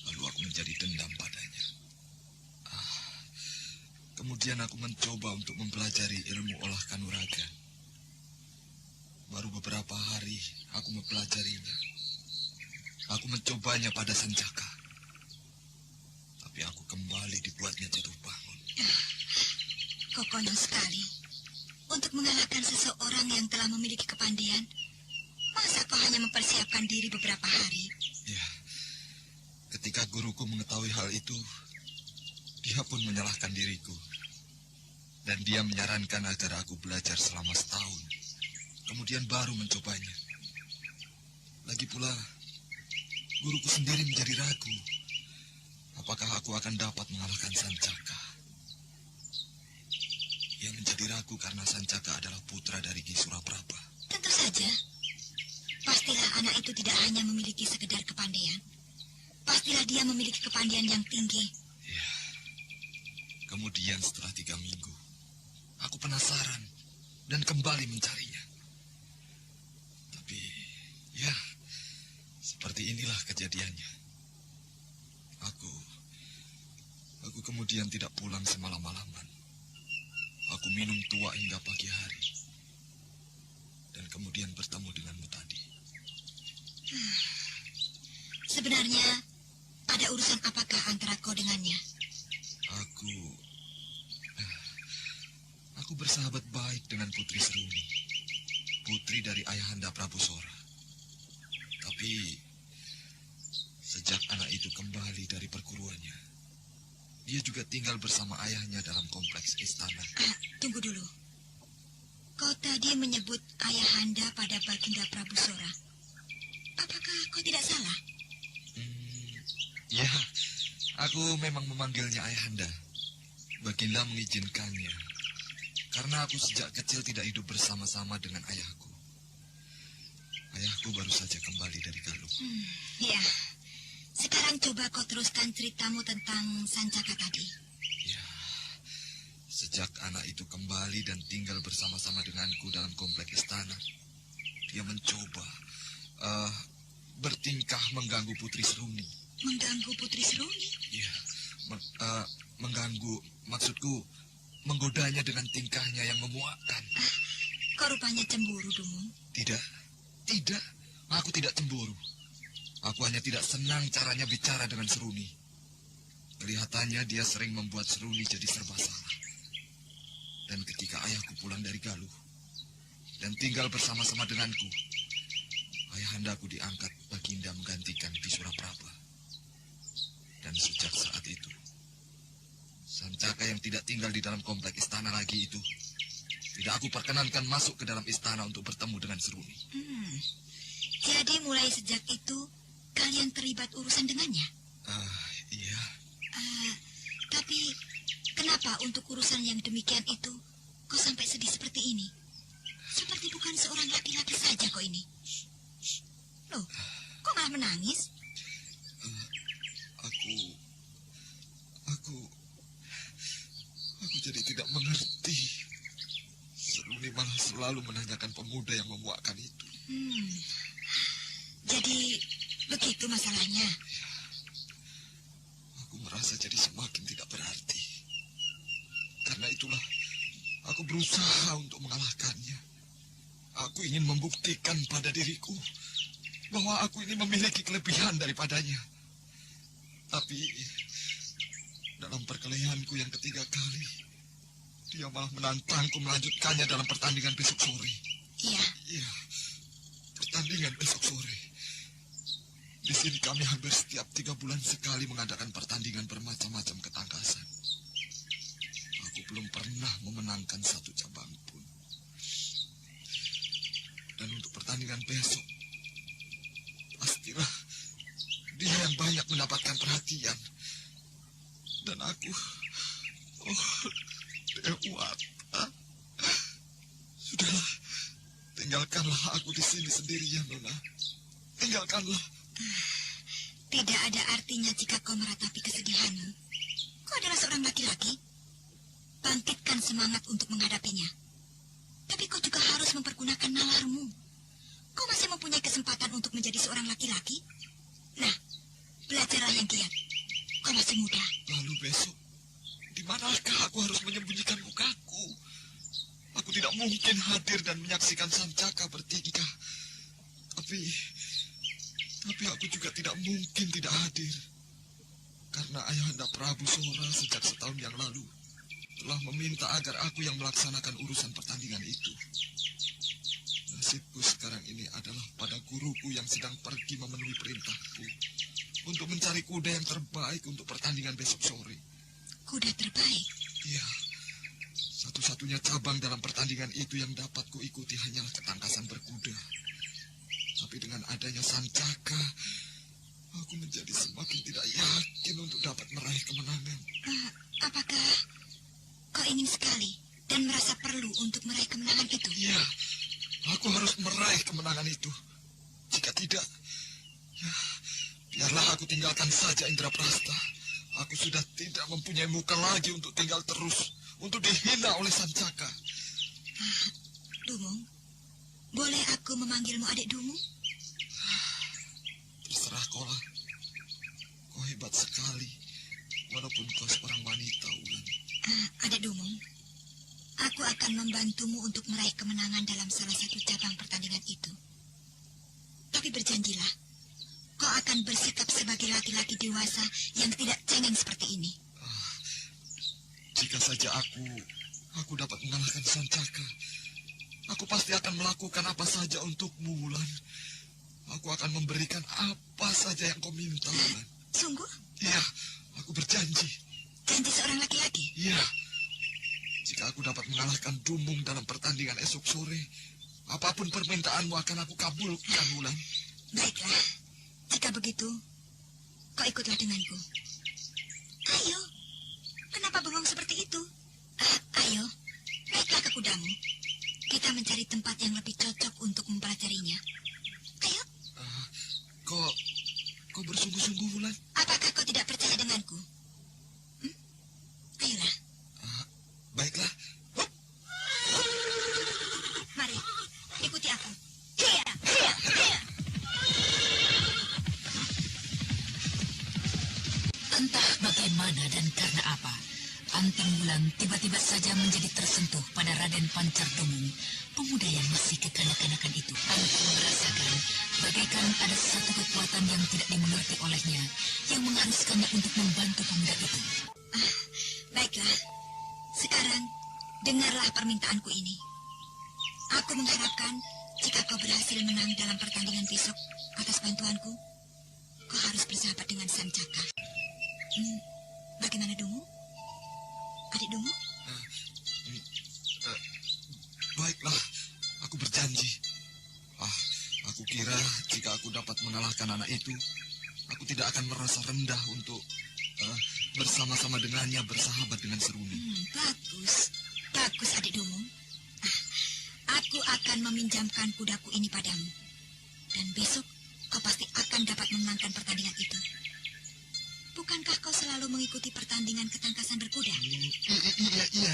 Lalu aku menjadi dendam padanya. Kemudian aku mencoba untuk mempelajari ilmu olah kanuragan. Baru beberapa hari aku mempelajarinya. Aku mencobanya pada Sancaka. Tapi aku kembali dibuatnya jatuh bangun. Kau konyol sekali. Untuk mengalahkan seseorang yang telah memiliki kepandaian, masa kau hanya mempersiapkan diri beberapa hari? Ya, ketika guruku mengetahui hal itu, dia pun menyalahkan diriku. Dan dia menyarankan agar aku belajar selama setahun. Kemudian baru mencobanya. Lagi pula, guruku sendiri menjadi ragu. Apakah aku akan dapat mengalahkan Sancaka? Ia menjadi ragu karena Sancaka adalah putra dari Ki Suraprabha. Tentu saja. Pastilah anak itu tidak hanya memiliki sekedar kepandaian. Pastilah dia memiliki kepandaian yang tinggi. Ya. Kemudian setelah 3 minggu, aku penasaran dan kembali mencarinya. Tapi, ya, seperti inilah kejadiannya. Aku kemudian tidak pulang semalam-malaman. Aku minum tua hingga pagi hari. Dan kemudian bertemu denganmu tadi. Sebenarnya, ada urusan apakah antara kau dengannya? Aku bersahabat baik dengan Putri Seruni, putri dari Ayahanda Prabu Sora. Tapi, sejak anak itu kembali dari perguruannya, dia juga tinggal bersama ayahnya dalam kompleks istana. Tunggu dulu. Kau tadi menyebut Ayahanda pada Baginda Prabu Sora. Apakah kau tidak salah? Ya, aku memang memanggilnya Ayahanda. Baginda mengizinkannya. Karena aku sejak kecil tidak hidup bersama-sama dengan ayahku. Ayahku baru saja kembali dari Galuh. Ya, sekarang coba kau teruskan ceritamu tentang Sancaka tadi. Ya, sejak anak itu kembali dan tinggal bersama-sama denganku dalam komplek istana, dia mencoba bertingkah mengganggu Putri Seruni. Mengganggu Putri Seruni? Ya, mengganggu, maksudku menggodanya dengan tingkahnya yang memuakkan. Kau rupanya cemburu, Dumung. Tidak, aku tidak cemburu. Aku hanya tidak senang caranya bicara dengan Seruni. Kelihatannya dia sering membuat Seruni jadi serba salah. Dan ketika ayahku pulang dari Galuh dan tinggal bersama-sama denganku, ayahandaku diangkat Baginda menggantikan Ki Suraprabha. Dan sejak saat itu, Sancaka yang tidak tinggal di dalam komplek istana lagi itu tidak aku perkenankan masuk ke dalam istana untuk bertemu dengan Seruni. Jadi mulai sejak itu kalian terlibat urusan dengannya? Iya. Tapi kenapa untuk urusan yang demikian itu kau sampai sedih seperti ini? Seperti bukan seorang laki-laki saja kau ini. Loh, kok malah menangis? Aku jadi tidak mengerti. Seruni malah selalu menanyakan pemuda yang memuakkan itu. Jadi begitu masalahnya. Aku merasa jadi semakin tidak berarti. Karena itulah aku berusaha untuk mengalahkannya. Aku ingin membuktikan pada diriku bahwa aku ini memiliki kelebihan daripadanya. Tapi dalam perkelahianku yang ketiga kali, dia malah menantangku melanjutkannya dalam pertandingan besok sore. Iya, pertandingan besok sore. Di sini kami hampir setiap 3 bulan sekali mengadakan pertandingan bermacam-macam ketangkasan. Aku belum pernah memenangkan satu cabang pun. Dan untuk pertandingan besok, pastilah dia yang banyak mendapatkan perhatian. Dan aku, Dewata, sudahlah, tinggalkanlah aku di sini sendirian, Nona. Tinggalkanlah. Tidak ada artinya jika kau meratapi kesedihanmu. Kau adalah seorang laki-laki. Bangkitkan semangat untuk menghadapinya. Tapi kau juga harus mempergunakan nalarmu. Kau masih mempunyai kesempatan untuk menjadi seorang laki-laki. Nah, belajarlah yang giat. Kau masih muda. Lalu besok, di manakah aku harus menyembunyikan mukaku? Aku tidak mungkin hadir dan menyaksikan Sancaka bertingkah. Tapi aku juga tidak mungkin tidak hadir. Karena Ayahanda Prabu Sora sejak setahun yang lalu telah meminta agar aku yang melaksanakan urusan pertandingan itu. Nasibku sekarang ini adalah pada guruku yang sedang pergi memenuhi perintahku untuk mencari kuda yang terbaik untuk pertandingan besok sore. Kuda terbaik? Iya. Satu-satunya cabang dalam pertandingan itu yang dapat kuikuti hanyalah ketangkasan berkuda. Tapi dengan adanya Sancaka, aku menjadi semakin tidak yakin untuk dapat meraih kemenangan. Apakah kau ingin sekali dan merasa perlu untuk meraih kemenangan itu? Iya, aku harus meraih kemenangan itu. Jika tidak, ya, biarlah aku tinggalkan saja Indraprasta. Aku sudah tidak mempunyai muka lagi untuk tinggal terus, untuk dihina oleh Sancaka. Dumung, boleh aku memanggilmu adik Dumung? Terserah kau lah. Kau hebat sekali, walaupun kau seorang wanita, Ulan. Adik Dumung, aku akan membantumu untuk meraih kemenangan dalam salah satu cabang pertandingan itu. Tapi berjanjilah, kau akan bersikap sebagai laki-laki dewasa yang tidak cengeng seperti ini. Jika saja aku dapat mengalahkan Sancaka, aku pasti akan melakukan apa saja untukmu, Wulan. Aku akan memberikan apa saja yang kau minta, Wulan. Sungguh? Iya, aku berjanji. Janji seorang laki-laki? Iya. Jika aku dapat mengalahkan Dumung dalam pertandingan esok sore, apapun permintaanmu akan aku kabulkan, Wulan. Baiklah. Jika begitu, kau ikutlah denganku. Ayo. Kenapa bengong seperti itu? Ayo, naiklah ke kudamu. Kita mencari tempat yang lebih cocok untuk mempelajarinya. Ayo. Kau bersungguh-sungguh, Wulan? Apakah kau tidak percaya denganku? Ayolah. Baiklah. Mari, ikuti aku. Hiya. Entah bagaimana dan karena apa, Anting Wulan tiba-tiba saja menjadi tersentuh pada Raden Pancar Dumung, pemuda yang masih kekanak-kanakan itu. Anting merasakan bagaikan ada satu kekuatan yang tidak dimengerti olehnya yang mengharuskannya untuk membantu pemuda itu. Baiklah, sekarang dengarlah permintaanku ini. Aku mengharapkan jika kau berhasil menang dalam pertandingan besok atas bantuanku, kau harus bersahabat dengan Sancaka. Bagaimana, Dumung? Adik Dungu? Baiklah, aku berjanji. Aku kira jika aku dapat mengalahkan anak itu, aku tidak akan merasa rendah untuk bersama-sama dengannya bersahabat dengan Seruni. Bagus. Bagus, Adik Dungu. Aku akan meminjamkan kudaku ini padamu. Dan besok kau pasti akan dapat memenangkan pertandingan itu. Bukankah kau selalu mengikuti pertandingan ketangkasan berkuda?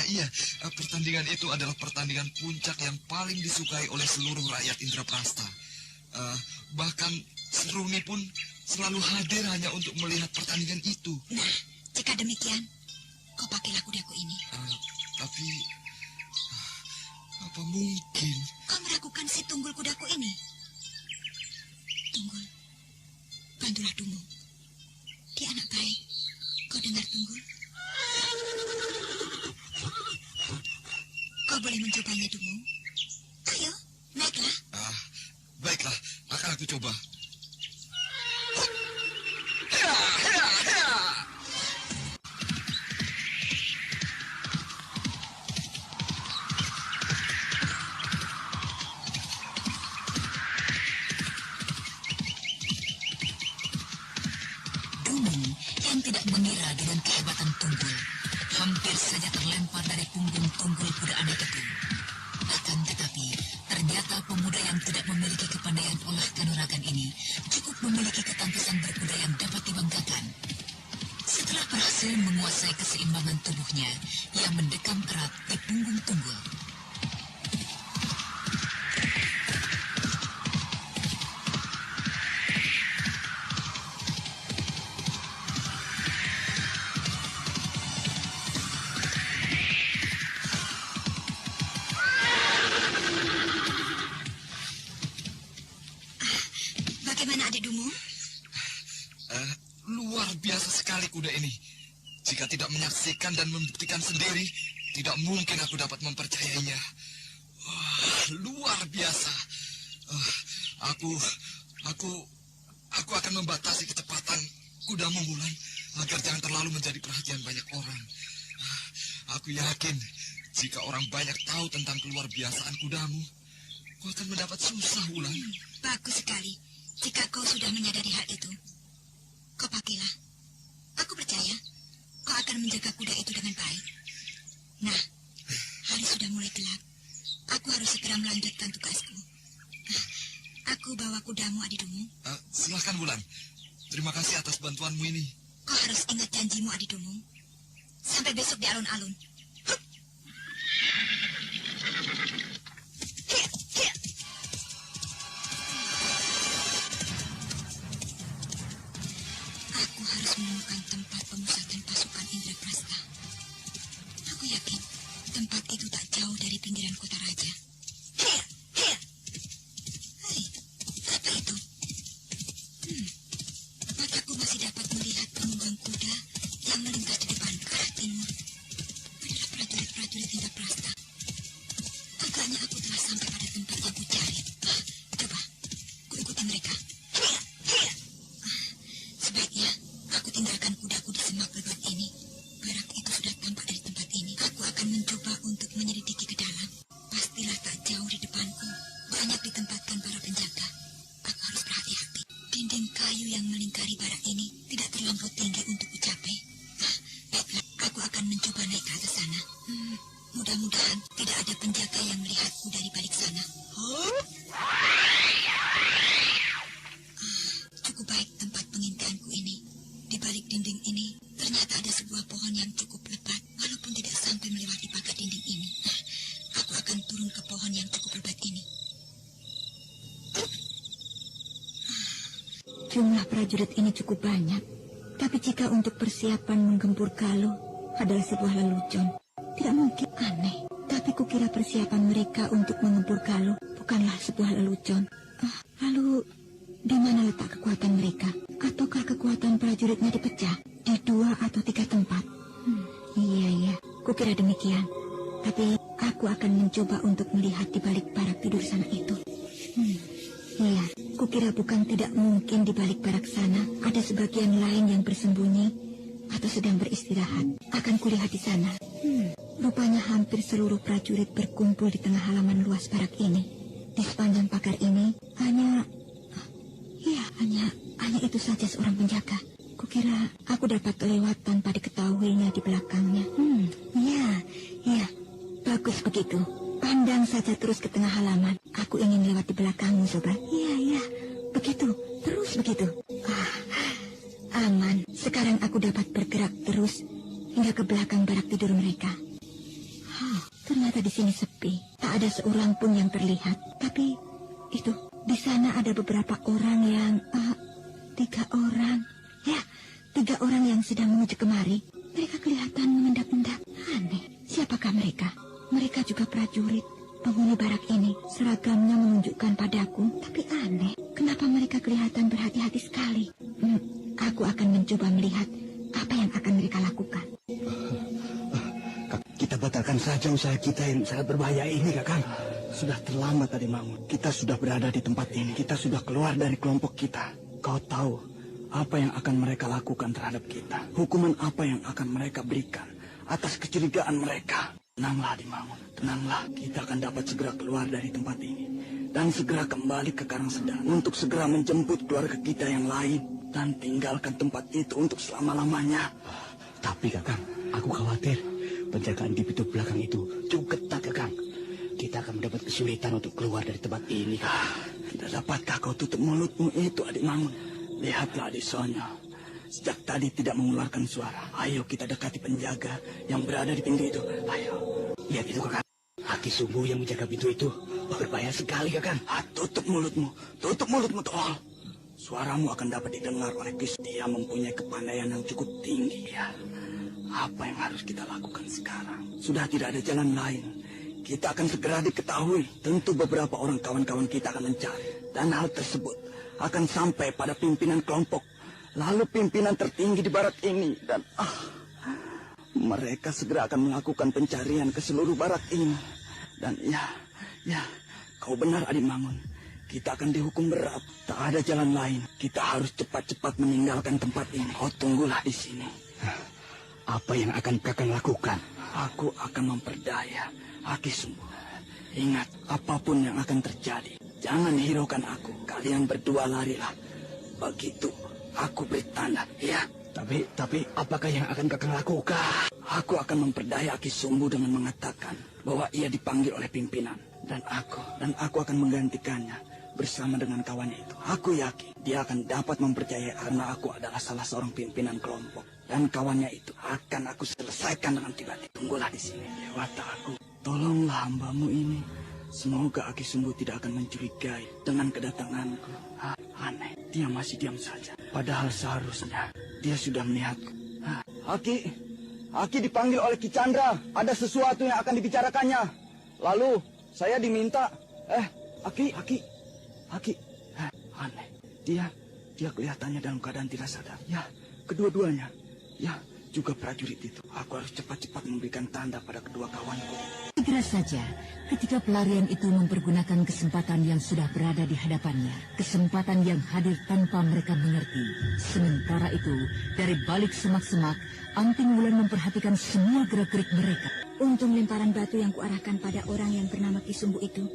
Iya. Pertandingan itu adalah pertandingan puncak yang paling disukai oleh seluruh rakyat Indraprasta. Bahkan Seruni pun selalu hadir hanya untuk melihat pertandingan itu. Nah, jika demikian, kau pakailah kudaku ini. Tapi, apa mungkin? Kau meragukan si Tunggul kudaku ini? Tunggul, bantulah Dungu. Dia anak baik. Kau dengar, Tunggul? Kau boleh mencobanya, Dungu. Ayo, naiklah. Baiklah, akan aku coba. Dungu yang tidak mengira dengan kehebatan Tunggul hampir saja terlempar dari punggung Tunggul kuda aneh itu. Akan tetapi, ternyata pemuda yang tidak memiliki kepandaian olah kanuragan ini cukup memiliki ketangkasan berkuda yang dapat dibanggakan. Setelah berhasil menguasai keseimbangan tubuhnya, ia mendekam erat di punggung Tunggul. Bagaimana, Adik Dungu? Luar biasa sekali kuda ini. Jika tidak menyaksikan dan membuktikan sendiri, tidak mungkin aku dapat mempercayainya. Luar biasa. Aku akan membatasi kecepatan kudamu, Wulan, agar jangan terlalu menjadi perhatian banyak orang. Aku yakin jika orang banyak tahu tentang keluar biasaan kudamu, kau akan mendapat susah, Wulan. Bagus sekali. Jika kau sudah menyadari hal itu, kau pakailah. Aku percaya kau akan menjaga kuda itu dengan baik. Nah, hari sudah mulai gelap. Aku harus segera melanjutkan tugasku. Aku bawa kudamu, Adik Dungu. Silahkan, Wulan. Terima kasih atas bantuanmu ini. Kau harus ingat janjimu, Adik Dungu. Sampai besok di alun-alun. Aku harus menemukan tempat pemusatan pasukan Indraprasta. Aku yakin tempat itu tak jauh dari pinggiran kota raja. Hei, apa itu? Mataku masih dapat melihat penunggang kuda yang melintas di depan ke arah timur. Adalah prajurit-prajurit Indraprasta. Agaknya aku telah sampai pada tempat yang kucari. Coba, ku ikuti mereka. Sebaiknya aku tinggalkan kudaku di semak lebat ini. Barak itu sudah tampak dari tempat ini. Aku akan mencoba untuk menyelidiki ke dalam. Pastilah tak jauh di depanku banyak ditempatkan para penjaga. Aku harus berhati-hati. Dinding kayu yang melingkari barak ini tidak terlampau tinggi untuk kucapai. Baiklah, aku akan mencoba naik ke atas sana. Mudah-mudahan tidak ada penjaga yang melihatku dari balik sana. Cukup baik tempat pengintianku ini. Di balik dinding ini, ternyata ada sebuah pohon yang cukup lebat, walaupun tidak sampai melewati pagar dinding ini. Aku akan turun ke pohon yang cukup lebat ini. Jumlah prajurit ini cukup banyak, tapi jika untuk persiapan menggempur Galuh adalah sebuah lelucon, tidak mungkin. Aneh, tapi kukira persiapan mereka untuk menggempur Galuh bukanlah sebuah lelucon. Lalu, di mana letak kekuatan mereka? Ataukah kekuatan prajuritnya dipecah di 2 atau 3 tempat? Iya, kukira demikian. Tapi aku akan mencoba untuk melihat di balik barak tidur sana itu. Iya, kukira bukan tidak mungkin di balik barak sana ada sebagian lain yang bersembunyi atau sedang beristirahat. Akan kulihat di sana. Rupanya hampir seluruh prajurit berkumpul di tengah halaman luas barak ini. Di sepanjang pagar ini hanya itu saja seorang penjaga. Kukira aku dapat lewat tanpa diketahuinya di belakangnya. Ya, bagus begitu. Pandang saja terus ke tengah halaman. Aku ingin lewat di belakangmu, sobat. Iya, begitu, terus begitu. Aman. Sekarang aku dapat bergerak terus hingga ke belakang barak tidur mereka. Ternyata di sini sepi. Tak ada seorang pun yang terlihat. Tapi itu, di sana ada beberapa orang yang... 3 orang. Ya, 3 orang yang sedang menuju kemari. Mereka kelihatan mengendap-endap. Aneh, siapakah mereka? Mereka juga prajurit, penghuni barak ini. Seragamnya menunjukkan padaku. Tapi aneh, kenapa mereka kelihatan berhati-hati sekali? Aku akan mencoba melihat apa yang akan mereka lakukan. Kita batalkan saja usaha kita yang sangat berbahaya ini, Kakang. Sudah terlambat tadi, Mangun. Kita sudah berada di tempat ini. Kita sudah keluar dari kelompok kita. Kau tahu apa yang akan mereka lakukan terhadap kita? Hukuman apa yang akan mereka berikan atas kecurigaan mereka? Tenanglah, Dimangun. Tenanglah, kita akan dapat segera keluar dari tempat ini. Dan segera kembali ke Karangsedana untuk segera menjemput keluarga kita yang lain. Dan tinggalkan tempat itu untuk selama-lamanya. Tapi, Kakang, aku khawatir penjagaan di pintu belakang itu cukup ketat, Kakang. Kita akan mendapat kesulitan untuk keluar dari tempat ini, Kakang. Tidak dapatkah kau tutup mulutmu itu, Adik Mangun? Lihatlah, Adik Sonya. Sejak tadi tidak mengeluarkan suara. Ayo kita dekati penjaga yang berada di pintu itu. Ayo. Lihat itu, Kakang. Aki Sumbu yang menjaga pintu itu berbahaya sekali, Kakang. Tutup mulutmu. Tutup mulutmu, tolong. Suaramu akan dapat didengar oleh Kis. Dia mempunyai kepandaian yang cukup tinggi, ya. Apa yang harus kita lakukan sekarang? Sudah tidak ada jalan lain. Kita akan segera diketahui. Tentu beberapa orang kawan-kawan kita akan mencari. Dan hal tersebut akan sampai pada pimpinan kelompok. Lalu pimpinan tertinggi di barak ini. Dan mereka segera akan melakukan pencarian ke seluruh barak ini. Dan ya, kau benar, Adik Mangun. Kita akan dihukum berat. Tak ada jalan lain. Kita harus cepat-cepat meninggalkan tempat ini. Kau tunggulah di sini. Apa yang akan Kakang lakukan? Aku akan memperdaya Aki Sumbu. Ingat, apapun yang akan terjadi, jangan hiraukan aku. Kalian berdua larilah. Begitu aku beri tanda, ya. Tapi apakah yang akan Kakang lakukan? Aku akan memperdaya Aki Sumbu dengan mengatakan bahwa ia dipanggil oleh pimpinan. Dan aku akan menggantikannya bersama dengan kawannya itu. Aku yakin dia akan dapat mempercayai karena aku adalah salah seorang pimpinan kelompok. Dan kawannya itu akan aku selesaikan dengan tiba-tiba. Tunggulah di sini, Dewata aku. Tolonglah hambamu ini. Semoga Aki Sumbu tidak akan mencurigai dengan kedatanganku. Aneh, dia masih diam saja. Padahal seharusnya dia sudah melihatku. Aki dipanggil oleh Ki Chandra. Ada sesuatu yang akan dibicarakannya. Lalu saya diminta. Aki. Aneh, dia kelihatannya dalam keadaan tidak sadar. Ya, kedua-duanya. Ya, juga prajurit itu. Aku harus cepat-cepat memberikan tanda pada kedua kawanku. Segera saja, ketika pelarian itu mempergunakan kesempatan yang sudah berada di hadapannya, kesempatan yang hadir tanpa mereka mengerti. Sementara itu, dari balik semak-semak, Anting Wulan memperhatikan semua gerak-gerik mereka. Untung lemparan batu yang kuarahkan pada orang yang bernama Ki Sumbu itu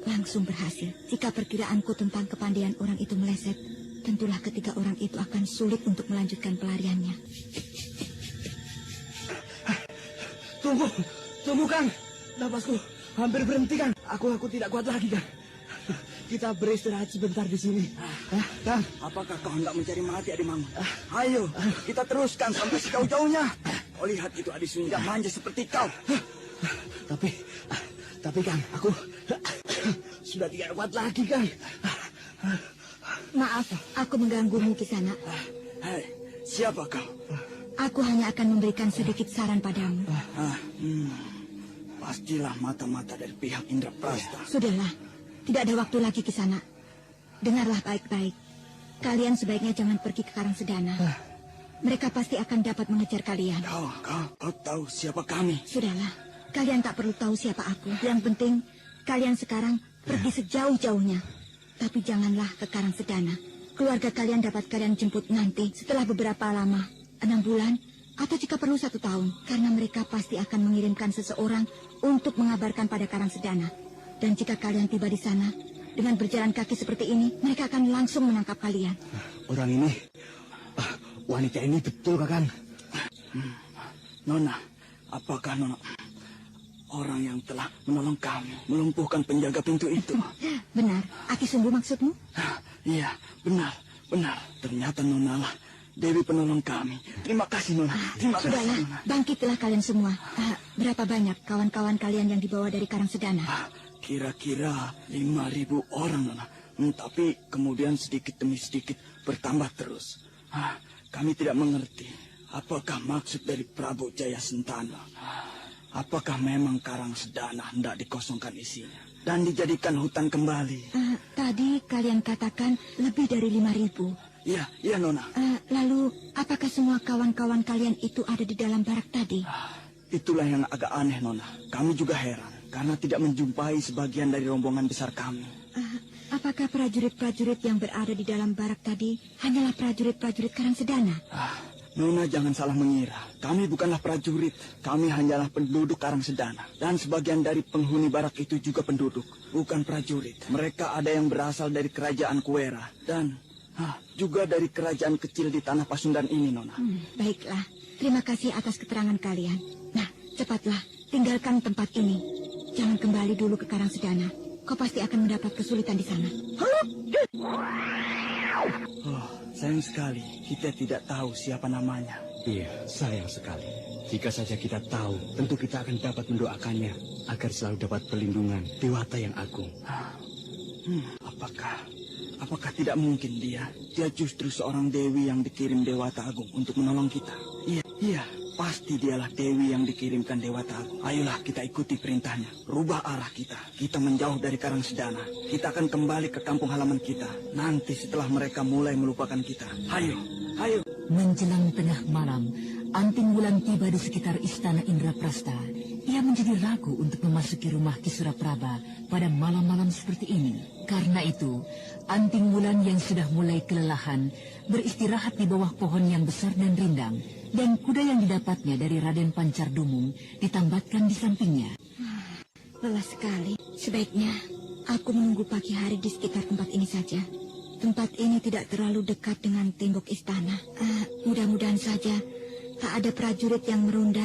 langsung berhasil. Jika perkiraanku tentang kepandaian orang itu meleset, tentulah ketiga orang itu akan sulit untuk melanjutkan pelariannya. Tunggu, Kang. Napasku hampir berhenti, Kang. Aku tidak kuat lagi, Kang. Kita beristirahat sebentar di sini. Kang, apakah kau hendak mencari mati, Adik Mangun? Ayo, kita teruskan sampai sejauh-jauhnya. Kau lihat itu Adik Sunja manja seperti kau. Tapi Kang, aku sudah tidak kuat lagi, Kang. Maaf, aku mengganggumu di sana. Hei, siapa kau? Aku hanya akan memberikan sedikit saran padamu. Pastilah mata-mata dari pihak Indraprasta. Sudahlah, tidak ada waktu lagi ke sana. Dengarlah baik-baik. Kalian sebaiknya jangan pergi ke Karangsedana. Mereka pasti akan dapat mengejar kalian. Kau tahu siapa kami? Sudahlah, kalian tak perlu tahu siapa aku. Yang penting, kalian sekarang pergi sejauh-jauhnya. Tapi janganlah ke Karangsedana. Keluarga kalian dapat kalian jemput nanti setelah beberapa lama. 6 bulan, Atau jika perlu 1 tahun, karena mereka pasti akan mengirimkan seseorang untuk mengabarkan pada Karangsedana. Dan jika kalian tiba di sana, dengan berjalan kaki seperti ini, mereka akan langsung menangkap kalian. Orang ini, wanita ini betul, Kakang. Nona, apakah Nona orang yang telah menolong kami, melumpuhkan penjaga pintu itu? Benar, Aki Sumbu maksudmu? Iya, benar. Ternyata Nona lah Dewi penolong kami. Terima kasih, Nona. Terima kasih, Sudahlah, Nona. bangkitlah kalian semua. Berapa banyak kawan-kawan kalian yang dibawa dari Karangsedana? Kira-kira 5.000 orang, Nona. Tapi kemudian sedikit demi sedikit bertambah terus. Kami tidak mengerti apakah maksud dari Prabu Jaya Sentana. Apakah memang Karangsedana hendak dikosongkan isinya dan dijadikan hutan kembali? Tadi kalian katakan lebih dari 5.000. Iya, Nona. Lalu, apakah semua kawan-kawan kalian itu ada di dalam barak tadi? Itulah yang agak aneh, Nona. Kami juga heran karena tidak menjumpai sebagian dari rombongan besar kami. Apakah prajurit-prajurit yang berada di dalam barak tadi hanyalah prajurit-prajurit Karangsedana? Nona, jangan salah mengira. Kami bukanlah prajurit. Kami hanyalah penduduk Karangsedana. Dan sebagian dari penghuni barak itu juga penduduk, bukan prajurit. Mereka ada yang berasal dari kerajaan Kuera dan juga dari kerajaan kecil di tanah Pasundan ini, Nona. Baiklah, terima kasih atas keterangan kalian. Nah, cepatlah, tinggalkan tempat ini. Jangan kembali dulu ke Karangsedana. Kau pasti akan mendapat kesulitan di sana. Sayang sekali, kita tidak tahu siapa namanya. Iya, sayang sekali. Jika saja kita tahu, tentu kita akan dapat mendoakannya agar selalu dapat perlindungan Dewata yang agung. Apakah tidak mungkin dia justru seorang dewi yang dikirim Dewata Agung untuk menolong kita? Iya, pasti dialah dewi yang dikirimkan Dewata Agung. Ayolah kita ikuti perintahnya. Rubah arah kita. Kita menjauh dari Karangsedana. Kita akan kembali ke kampung halaman kita. Nanti setelah mereka mulai melupakan kita. Ayo. Menjelang tengah malam, Anting Wulan tiba di sekitar istana Indraprasta. Ia menjadi ragu untuk memasuki rumah Ki Suraprabha pada malam-malam seperti ini. Karena itu, Anting Wulan yang sudah mulai kelelahan beristirahat di bawah pohon yang besar dan rindang, dan kuda yang didapatnya dari Raden Pancardumung ditambatkan di sampingnya. Lelah sekali. Sebaiknya aku menunggu pagi hari di sekitar tempat ini saja. Tempat ini tidak terlalu dekat dengan tembok istana. Mudah-mudahan saja tak ada prajurit yang meronda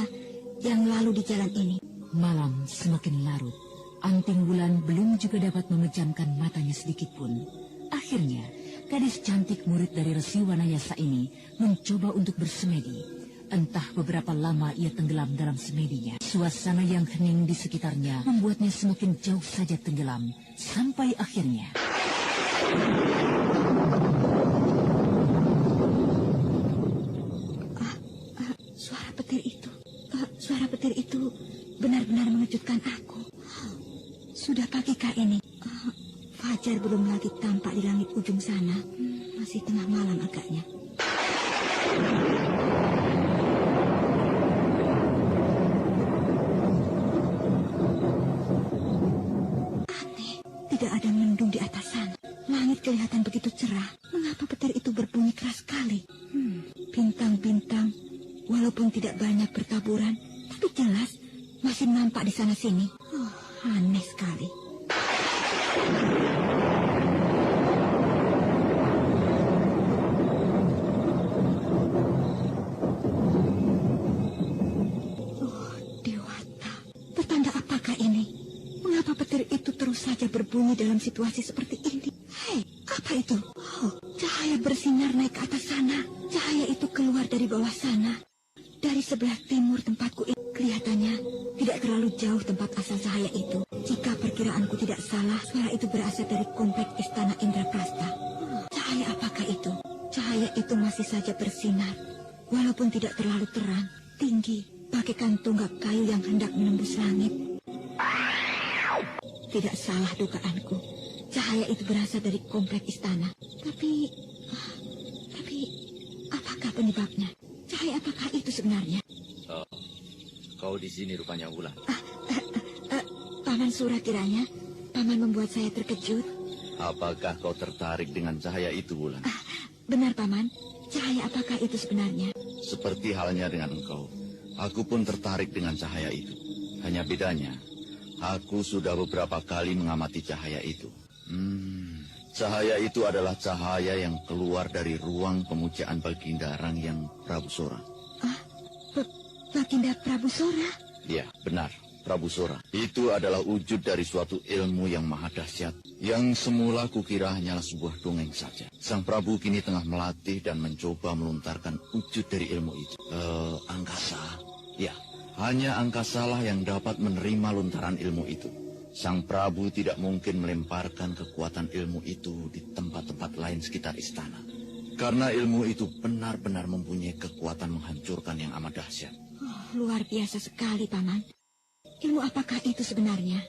yang lalu di jalan ini. Malam semakin larut. Anting Wulan belum juga dapat memejamkan matanya sedikit pun. Akhirnya, gadis cantik murid dari Resi Wanayasa ini mencoba untuk bersemedi. Entah beberapa lama ia tenggelam dalam semedinya. Suasana yang hening di sekitarnya membuatnya semakin jauh saja tenggelam. Sampai akhirnya... Suara petir itu benar-benar mengejutkan aku. Sudah pagikah ini? Fajar belum lagi tampak di langit ujung sana. Masih tengah malam agaknya. Aneh, tidak ada mendung di atas sana. Langit kelihatan begitu cerah. Mengapa petir itu berbunyi keras sekali? Bintang-bintang, walaupun tidak banyak bertaburan, tapi jelas masih nampak di sana-sini. Aneh sekali. Dewata, pertanda apakah ini? Mengapa petir itu terus saja berbunyi dalam situasi seperti ini? Hei, apa itu? Cahaya bersinar naik ke atas sana. Cahaya itu keluar dari bawah sana. Dari sebelah timur tempatku ini. Kelihatannya tidak terlalu jauh tempat asal cahaya itu. Jika perkiraanku tidak salah, suara itu berasal dari komplek istana Indraprasta. Cahaya apakah itu? Cahaya itu masih saja bersinar. Walaupun tidak terlalu terang, tinggi, bagaikan tonggak kayu yang hendak menembus langit. Tidak salah dugaanku. Cahaya itu berasal dari komplek istana. Tapi apakah penyebabnya? Cahaya apakah itu sebenarnya? Kau di sini rupanya, Wulan. Paman Sura kiranya. Paman membuat saya terkejut. Apakah kau tertarik dengan cahaya itu, Wulan? Benar, Paman. Cahaya apakah itu sebenarnya? seperti halnya dengan engkau. Aku pun tertarik dengan cahaya itu. Hanya bedanya, aku sudah beberapa kali mengamati cahaya itu. Cahaya itu adalah cahaya yang keluar dari ruang pemujaan Baginda Rangyang Prabu Sora. Baginda Prabu Sora? Ya, benar. Prabu Sora. Itu adalah wujud dari suatu ilmu yang maha dahsyat, yang semula kukira hanyalah sebuah dongeng saja. Sang Prabu kini tengah melatih dan mencoba melontarkan wujud dari ilmu itu. Angkasa. Ya, hanya angkasalah yang dapat menerima lontaran ilmu itu. Sang Prabu tidak mungkin melemparkan kekuatan ilmu itu di tempat-tempat lain sekitar istana. Karena ilmu itu benar-benar mempunyai kekuatan menghancurkan yang amat dahsyat. Luar biasa sekali, Paman. Ilmu apakah itu sebenarnya?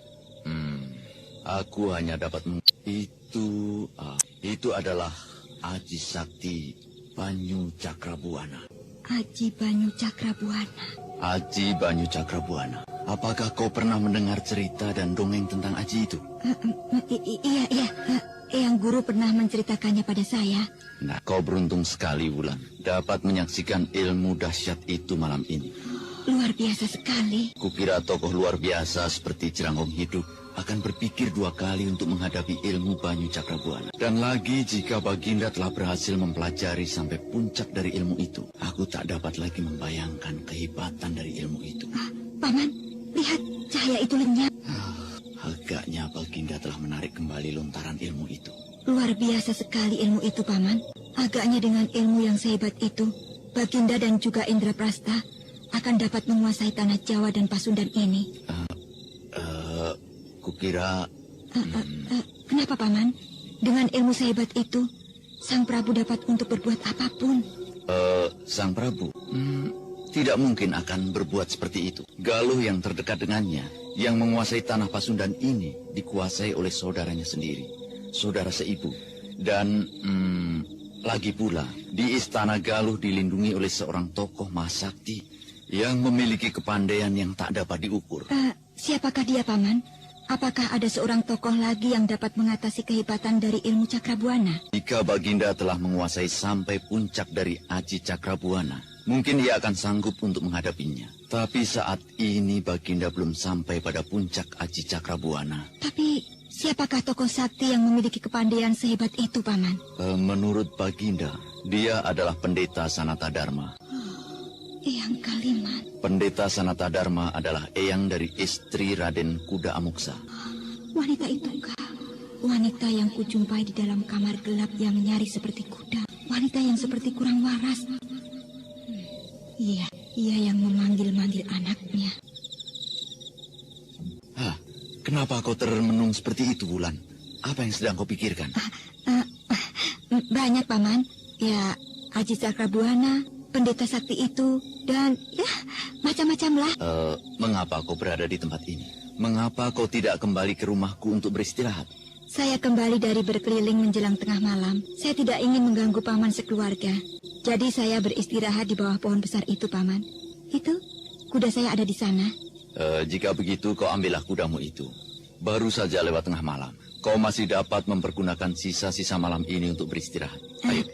Aku hanya dapat itu adalah Aji Sakti Banyu Cakrabuana. Aji Banyu Cakrabuana. Aji Banyu Cakrabuana. Apakah kau pernah mendengar cerita dan dongeng tentang Aji itu? Iya. Yang guru pernah menceritakannya pada saya. Nah, kau beruntung sekali, Wulan, dapat menyaksikan ilmu dahsyat itu malam ini. Luar biasa sekali. Kukira tokoh luar biasa seperti Jeranggong Hidup akan berpikir dua kali untuk menghadapi ilmu Banyu Cakrabuana. Dan lagi jika Baginda telah berhasil mempelajari sampai puncak dari ilmu itu, aku tak dapat lagi membayangkan kehebatan dari ilmu itu. Paman, lihat cahaya itu lenyap. Agaknya Baginda telah menarik kembali lontaran ilmu itu. Luar biasa sekali ilmu itu, Paman. Agaknya dengan ilmu yang sehebat itu, Baginda dan juga Indraprasta akan dapat menguasai tanah Jawa dan Pasundan ini. Kukira... Kenapa, Paman? Dengan ilmu sehebat itu, Sang Prabu dapat untuk berbuat apapun. Sang Prabu tidak mungkin akan berbuat seperti itu. Galuh yang terdekat dengannya, yang menguasai tanah Pasundan ini, dikuasai oleh saudaranya sendiri, saudara seibu. Dan lagi pula, di istana Galuh dilindungi oleh seorang tokoh mahasakti yang memiliki kepandaian yang tak dapat diukur. Siapakah dia, Paman? Apakah ada seorang tokoh lagi yang dapat mengatasi kehebatan dari ilmu Cakrabuana? Jika Baginda telah menguasai sampai puncak dari Aji Cakrabuana, mungkin ia akan sanggup untuk menghadapinya. Tapi saat ini Baginda belum sampai pada puncak Aji Cakrabuana. Tapi siapakah tokoh sakti yang memiliki kepandaian sehebat itu, Paman? Menurut Baginda, dia adalah Pendeta Sanata Dharma. Eyang Kaliman. Pendeta Sanata Dharma adalah eyang dari istri Raden Kuda Amuksa. Wanita itukah? Wanita yang kujumpai di dalam kamar gelap yang menyari seperti kuda. Wanita yang seperti kurang waras. Iya, ia yang memanggil-manggil anaknya. Kenapa kau termenung seperti itu, Wulan? Apa yang sedang kau pikirkan? Banyak, Paman. Ya, Aji Cakrabuana, pendeta sakti itu, dan ya, macam-macam lah. Mengapa kau berada di tempat ini? Mengapa kau tidak kembali ke rumahku untuk beristirahat? Saya kembali dari berkeliling menjelang tengah malam. Saya tidak ingin mengganggu Paman sekeluarga. Jadi saya beristirahat di bawah pohon besar itu, Paman. Itu, kuda saya ada di sana. Jika begitu, kau ambillah kudamu itu. Baru saja lewat tengah malam. Kau masih dapat mempergunakan sisa-sisa malam ini untuk beristirahat. Ayo.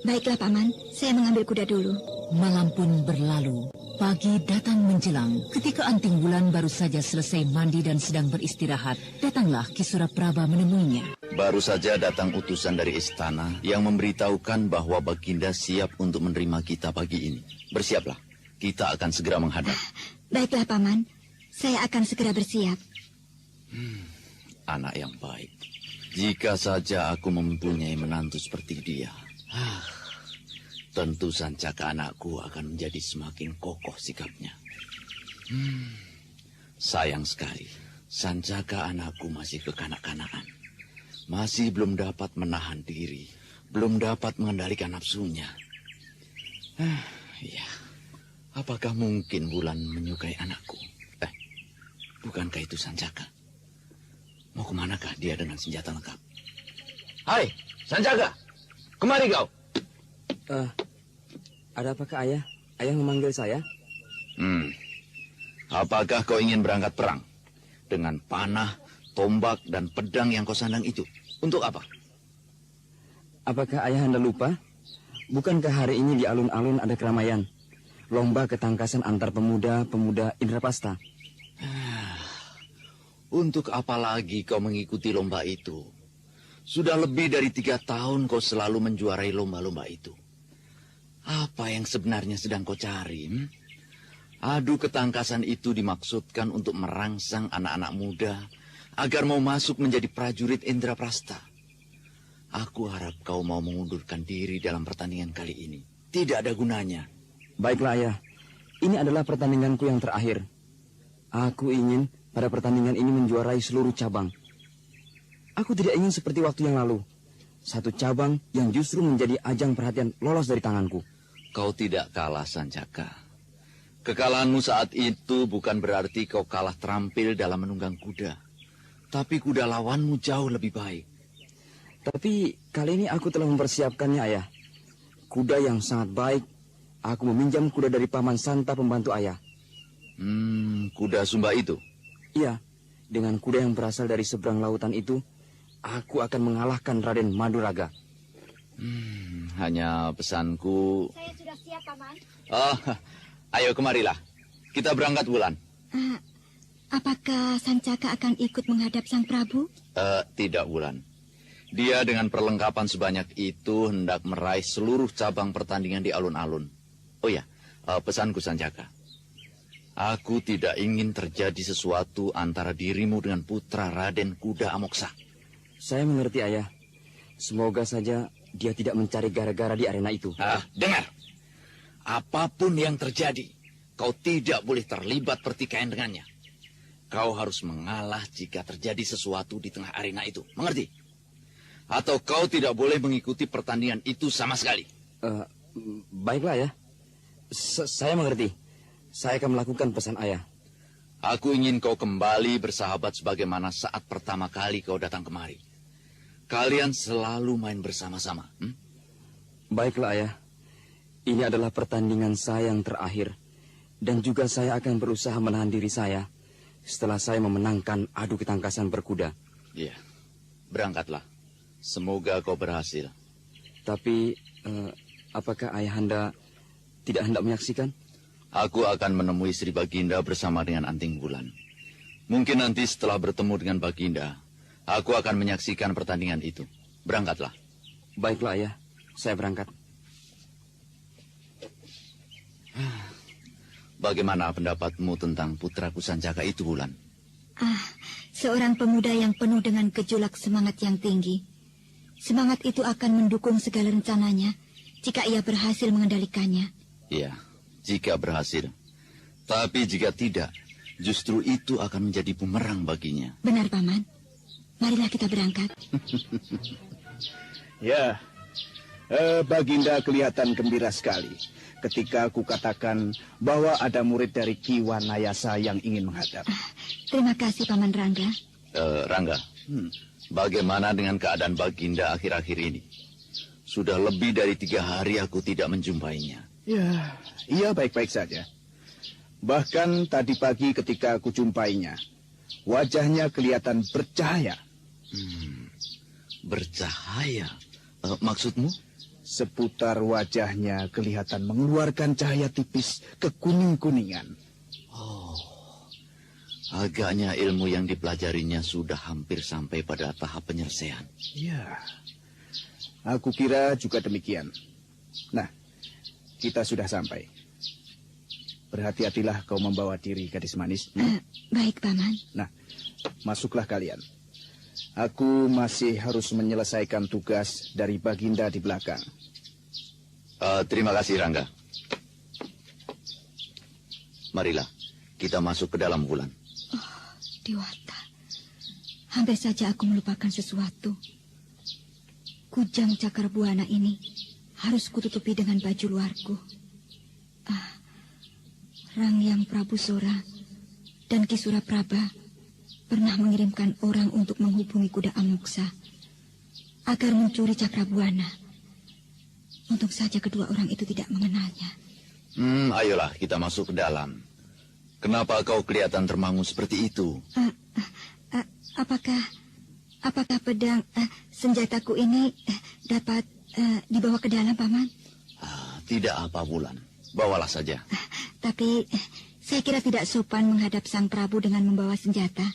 Baiklah, Paman. Saya mengambil kuda dulu. Malam pun berlalu. Pagi datang menjelang. Ketika Anting Wulan baru saja selesai mandi dan sedang beristirahat, datanglah Ki Suraprabha menemuinya. Baru saja datang utusan dari istana yang memberitahukan bahwa Baginda siap untuk menerima kita pagi ini. Bersiaplah. Kita akan segera menghadap. Baiklah, Paman. Saya akan segera bersiap. Anak yang baik. Jika saja aku mempunyai menantu seperti dia, tentu Sancaka anakku akan menjadi semakin kokoh sikapnya. Sayang sekali, Sancaka anakku masih kekanak-kanakan. Masih belum dapat menahan diri, belum dapat mengendalikan nafsunya. Ya, apakah mungkin Wulan menyukai anakku? Bukankah itu Sancaka? Mau kemanakah dia dengan senjata lengkap? Hai, Sancaka! Kemari kau! Ada apakah ayah? Ayah memanggil saya? Apakah kau ingin berangkat perang? Dengan panah, tombak, dan pedang yang kau sandang itu. Untuk apa? Apakah ayah Anda lupa bukankah hari ini di alun-alun ada keramaian? Lomba ketangkasan antar pemuda-pemuda Indraprasta. Untuk apa lagi kau mengikuti lomba itu? Sudah lebih dari 3 tahun kau selalu menjuarai lomba-lomba itu. Apa yang sebenarnya sedang kau cari? Adu ketangkasan itu dimaksudkan untuk merangsang anak-anak muda agar mau masuk menjadi prajurit Indraprasta. Aku harap kau mau mengundurkan diri dalam pertandingan kali ini. Tidak ada gunanya. Baiklah, Ayah. Ini adalah pertandinganku yang terakhir. Aku ingin pada pertandingan ini menjuarai seluruh cabang. Aku tidak ingin seperti waktu yang lalu. Satu cabang yang justru menjadi ajang perhatian lolos dari tanganku. Kau tidak kalah, Sancaka. Kekalahanmu saat itu bukan berarti kau kalah terampil dalam menunggang kuda. Tapi kuda lawanmu jauh lebih baik. Tapi kali ini aku telah mempersiapkannya, Ayah. Kuda yang sangat baik. Aku meminjam kuda dari Paman Santa, pembantu Ayah. Kuda Sumba itu? Iya, dengan kuda yang berasal dari seberang lautan itu, aku akan mengalahkan Raden Maduraga. Hanya pesanku... Saya sudah siap, Paman. Oh, ayo kemarilah. Kita berangkat, Wulan. Apakah Sancaka akan ikut menghadap Sang Prabu? Tidak, Wulan. Dia dengan perlengkapan sebanyak itu hendak meraih seluruh cabang pertandingan di alun-alun. Oh ya, pesanku Sancaka. Aku tidak ingin terjadi sesuatu antara dirimu dengan putra Raden Kuda Amoksa. Saya mengerti, Ayah. Semoga saja dia tidak mencari gara-gara di arena itu. Dengar. Apapun yang terjadi, kau tidak boleh terlibat pertikaian dengannya. Kau harus mengalah jika terjadi sesuatu di tengah arena itu. Mengerti? Atau kau tidak boleh mengikuti pertandingan itu sama sekali. Baiklah, ya. Saya mengerti. Saya akan melakukan pesan Ayah. Aku ingin kau kembali bersahabat sebagaimana saat pertama kali kau datang kemari. Kalian selalu main bersama-sama. Baiklah, Ayah. Ini adalah pertandingan saya yang terakhir. Dan juga saya akan berusaha menahan diri saya setelah saya memenangkan adu ketangkasan berkuda. Iya, berangkatlah. Semoga kau berhasil. Tapi, apakah Ayahanda tidak hendak menyaksikan? Aku akan menemui Sri Baginda bersama dengan Anting Wulan. Mungkin nanti setelah bertemu dengan Baginda, aku akan menyaksikan pertandingan itu. Berangkatlah. Baiklah, Ayah. Saya berangkat. Bagaimana pendapatmu tentang putraku Sancaka itu, Wulan? Seorang pemuda yang penuh dengan gejolak semangat yang tinggi. Semangat itu akan mendukung segala rencananya jika ia berhasil mengendalikannya. Iya, jika berhasil. Tapi jika tidak, justru itu akan menjadi bumerang baginya. Benar, Paman. Marilah kita berangkat. Ya, Baginda kelihatan gembira sekali ketika aku katakan bahwa ada murid dari Ki Wanayasa yang ingin menghadap. Terima kasih, Paman Rangga. Rangga, bagaimana dengan keadaan Baginda akhir-akhir ini? Sudah lebih dari 3 hari aku tidak menjumpainya. Ya, ia baik-baik saja. Bahkan tadi pagi ketika aku jumpainya, wajahnya kelihatan bercahaya. Bercahaya? Maksudmu? Seputar wajahnya kelihatan mengeluarkan cahaya tipis kekuning-kuningan. Oh, agaknya ilmu yang dipelajarinya sudah hampir sampai pada tahap penyelesaian. Ya, aku kira juga demikian. Nah, kita sudah sampai. Berhati-hatilah kau membawa diri, gadis manis. Baik, Paman. Nah, masuklah kalian. Aku masih harus menyelesaikan tugas dari Baginda di belakang. Terima kasih, Rangga. Marilah, kita masuk ke dalam Wulan. Oh, Dewata. Hampir saja aku melupakan sesuatu. Kujang Cakarbuana ini harus kututupi dengan baju luarku. Rangyang Prabu Sora dan Ki Suraprabha pernah mengirimkan orang untuk menghubungi kuda Amoksa agar mencuri Cakrabuana. Untung saja kedua orang itu tidak mengenalnya. Ayolah kita masuk ke dalam. Kenapa kau kelihatan termangu seperti itu? Apakah pedang senjataku ini dapat dibawa ke dalam, Paman? Tidak apa, Wulan. Bawalah saja. Tapi saya kira tidak sopan menghadap Sang Prabu dengan membawa senjata.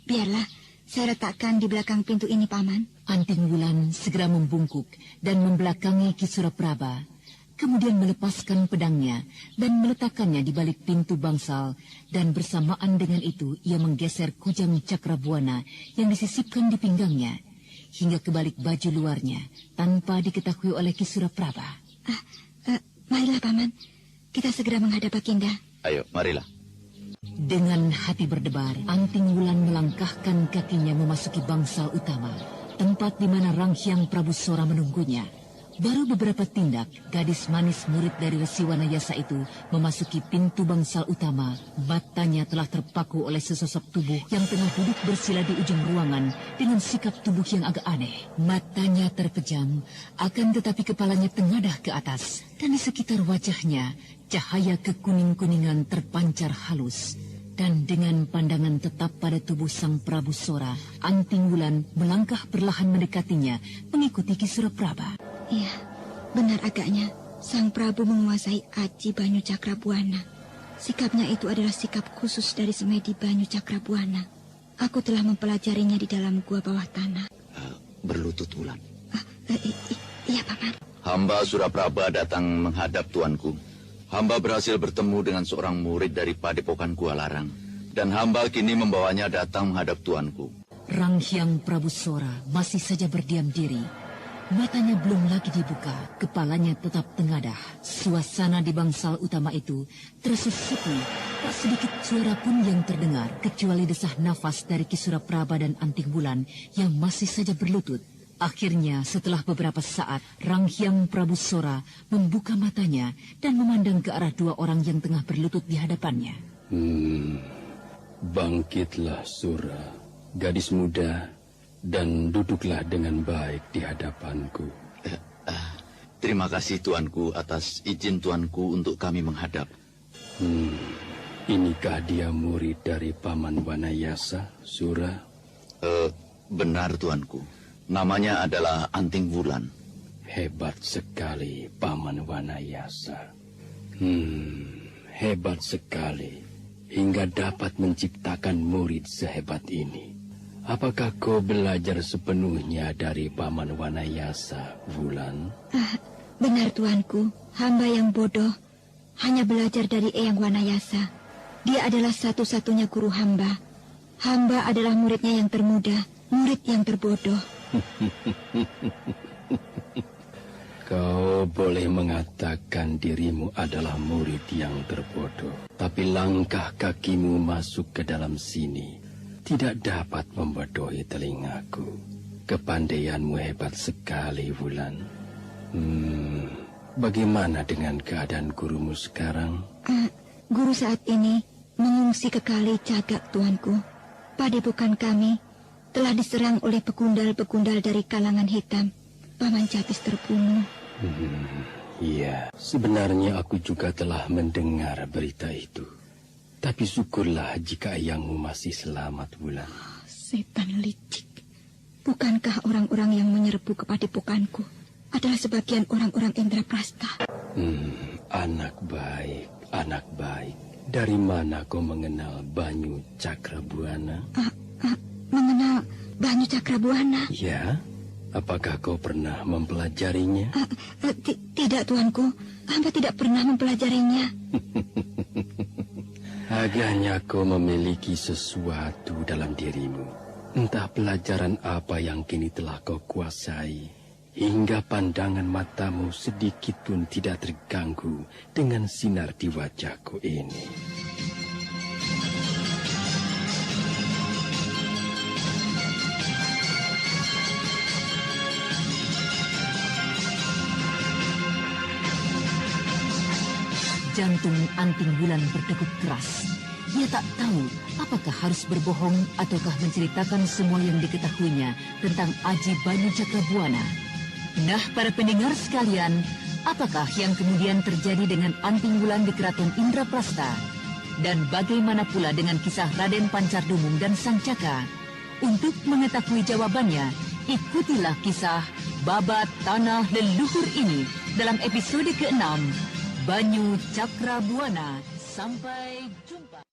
Biarlah, saya letakkan di belakang pintu ini, Paman. Anting Wulan segera membungkuk dan membelakangi Ki Suraprabha. Kemudian melepaskan pedangnya dan meletakkannya di balik pintu bangsal, dan bersamaan dengan itu ia menggeser kujang Cakrabuana yang disisipkan di pinggangnya hingga ke balik baju luarnya tanpa diketahui oleh Ki Suraprabha. Marilah, Paman. Kita segera menghadap Baginda. Ayo, marilah. Dengan hati berdebar, Anting Wulan melangkahkan kakinya memasuki bangsal utama, tempat di mana Ranghyang Prabu Sora menunggunya. Baru beberapa tindak, gadis manis murid dari Resi Wanayasa itu memasuki pintu bangsal utama. Matanya telah terpaku oleh sesosok tubuh yang tengah duduk bersila di ujung ruangan dengan sikap tubuh yang agak aneh. Matanya terpejam, akan tetapi kepalanya tengadah ke atas, dan di sekitar wajahnya cahaya kekuning-kuningan terpancar halus. Dan dengan pandangan tetap pada tubuh Sang Prabu Sora, Anting Wulan melangkah perlahan mendekatinya, mengikuti Ki Suraprabha. Iya, benar agaknya. Sang Prabu menguasai aji Banyu Cakrabuana. Sikapnya itu adalah sikap khusus dari semedi Banyu Cakrabuana. Aku telah mempelajarinya di dalam gua bawah tanah. Berlutut, Wulan. Iya, Paman. Hamba Suraprabha datang menghadap tuanku. Hamba berhasil bertemu dengan seorang murid dari Padepokan Gua Larang. Dan hamba kini membawanya datang menghadap tuanku. Ranghyang Prabu Sora masih saja berdiam diri. Matanya belum lagi dibuka, kepalanya tetap tengadah. Suasana di bangsal utama itu terasa sepi. Tak sedikit suara pun yang terdengar, kecuali desah nafas dari Ki Suraprabha dan Anting Wulan yang masih saja berlutut. Akhirnya, setelah beberapa saat, Ranghyang Prabu Sora membuka matanya dan memandang ke arah dua orang yang tengah berlutut di hadapannya. Bangkitlah, Sura, gadis muda, dan duduklah dengan baik di hadapanku. Terima kasih tuanku atas izin tuanku untuk kami menghadap. Inikah dia murid dari Paman Wanayasa, Sura? Benar tuanku. Namanya adalah Anting Wulan. Hebat sekali Paman Wanayasa. Hebat sekali hingga dapat menciptakan murid sehebat ini. Apakah kau belajar sepenuhnya dari Paman Wanayasa, Wulan? Benar, tuanku. Hamba yang bodoh hanya belajar dari Eyang Wanayasa. Dia adalah satu-satunya guru hamba. Hamba adalah muridnya yang termuda, murid yang terbodoh. Kau boleh mengatakan dirimu adalah murid yang terbodoh, tapi langkah kakimu masuk ke dalam sini tidak dapat membodohi telingaku. Kepandaianmu hebat sekali, Wulan. Bagaimana dengan keadaan gurumu sekarang? Guru saat ini mengungsi ke Kali Cagak, tuanku. Padepokan kami telah diserang oleh pegundal-pegundal dari kalangan hitam. Paman Jatis terbunuh. Iya, sebenarnya aku juga telah mendengar berita itu. Tapi syukurlah jika ayahmu masih selamat, Wulan. Setan licik. Bukankah orang-orang yang menyerbu ke padepokanku adalah sebagian orang-orang Indraprasta? Anak baik, anak baik. Dari mana kau mengenal Banyu Cakrabuana? Mengenal Banyu Cakrabuana? Ya, apakah kau pernah mempelajarinya? Tidak, tuanku. Hamba tidak pernah mempelajarinya. Agaknya kau memiliki sesuatu dalam dirimu. Entah pelajaran apa yang kini telah kau kuasai, hingga pandangan matamu sedikit pun tidak terganggu dengan sinar di wajahku ini. Jantung Anting Wulan berdegup keras. Ia tak tahu apakah harus berbohong ataukah menceritakan semua yang diketahuinya tentang aji Banyu Cakrabuana. Nah, para pendengar sekalian, apakah yang kemudian terjadi dengan Anting Wulan di Keraton Indraprasta? Dan bagaimana pula dengan kisah Raden Pancardumung dan Sang Caka? Untuk mengetahui jawabannya, ikutilah kisah babat tanah leluhur ini dalam episode ke-6, Banyu Cakrabuana. Sampai jumpa.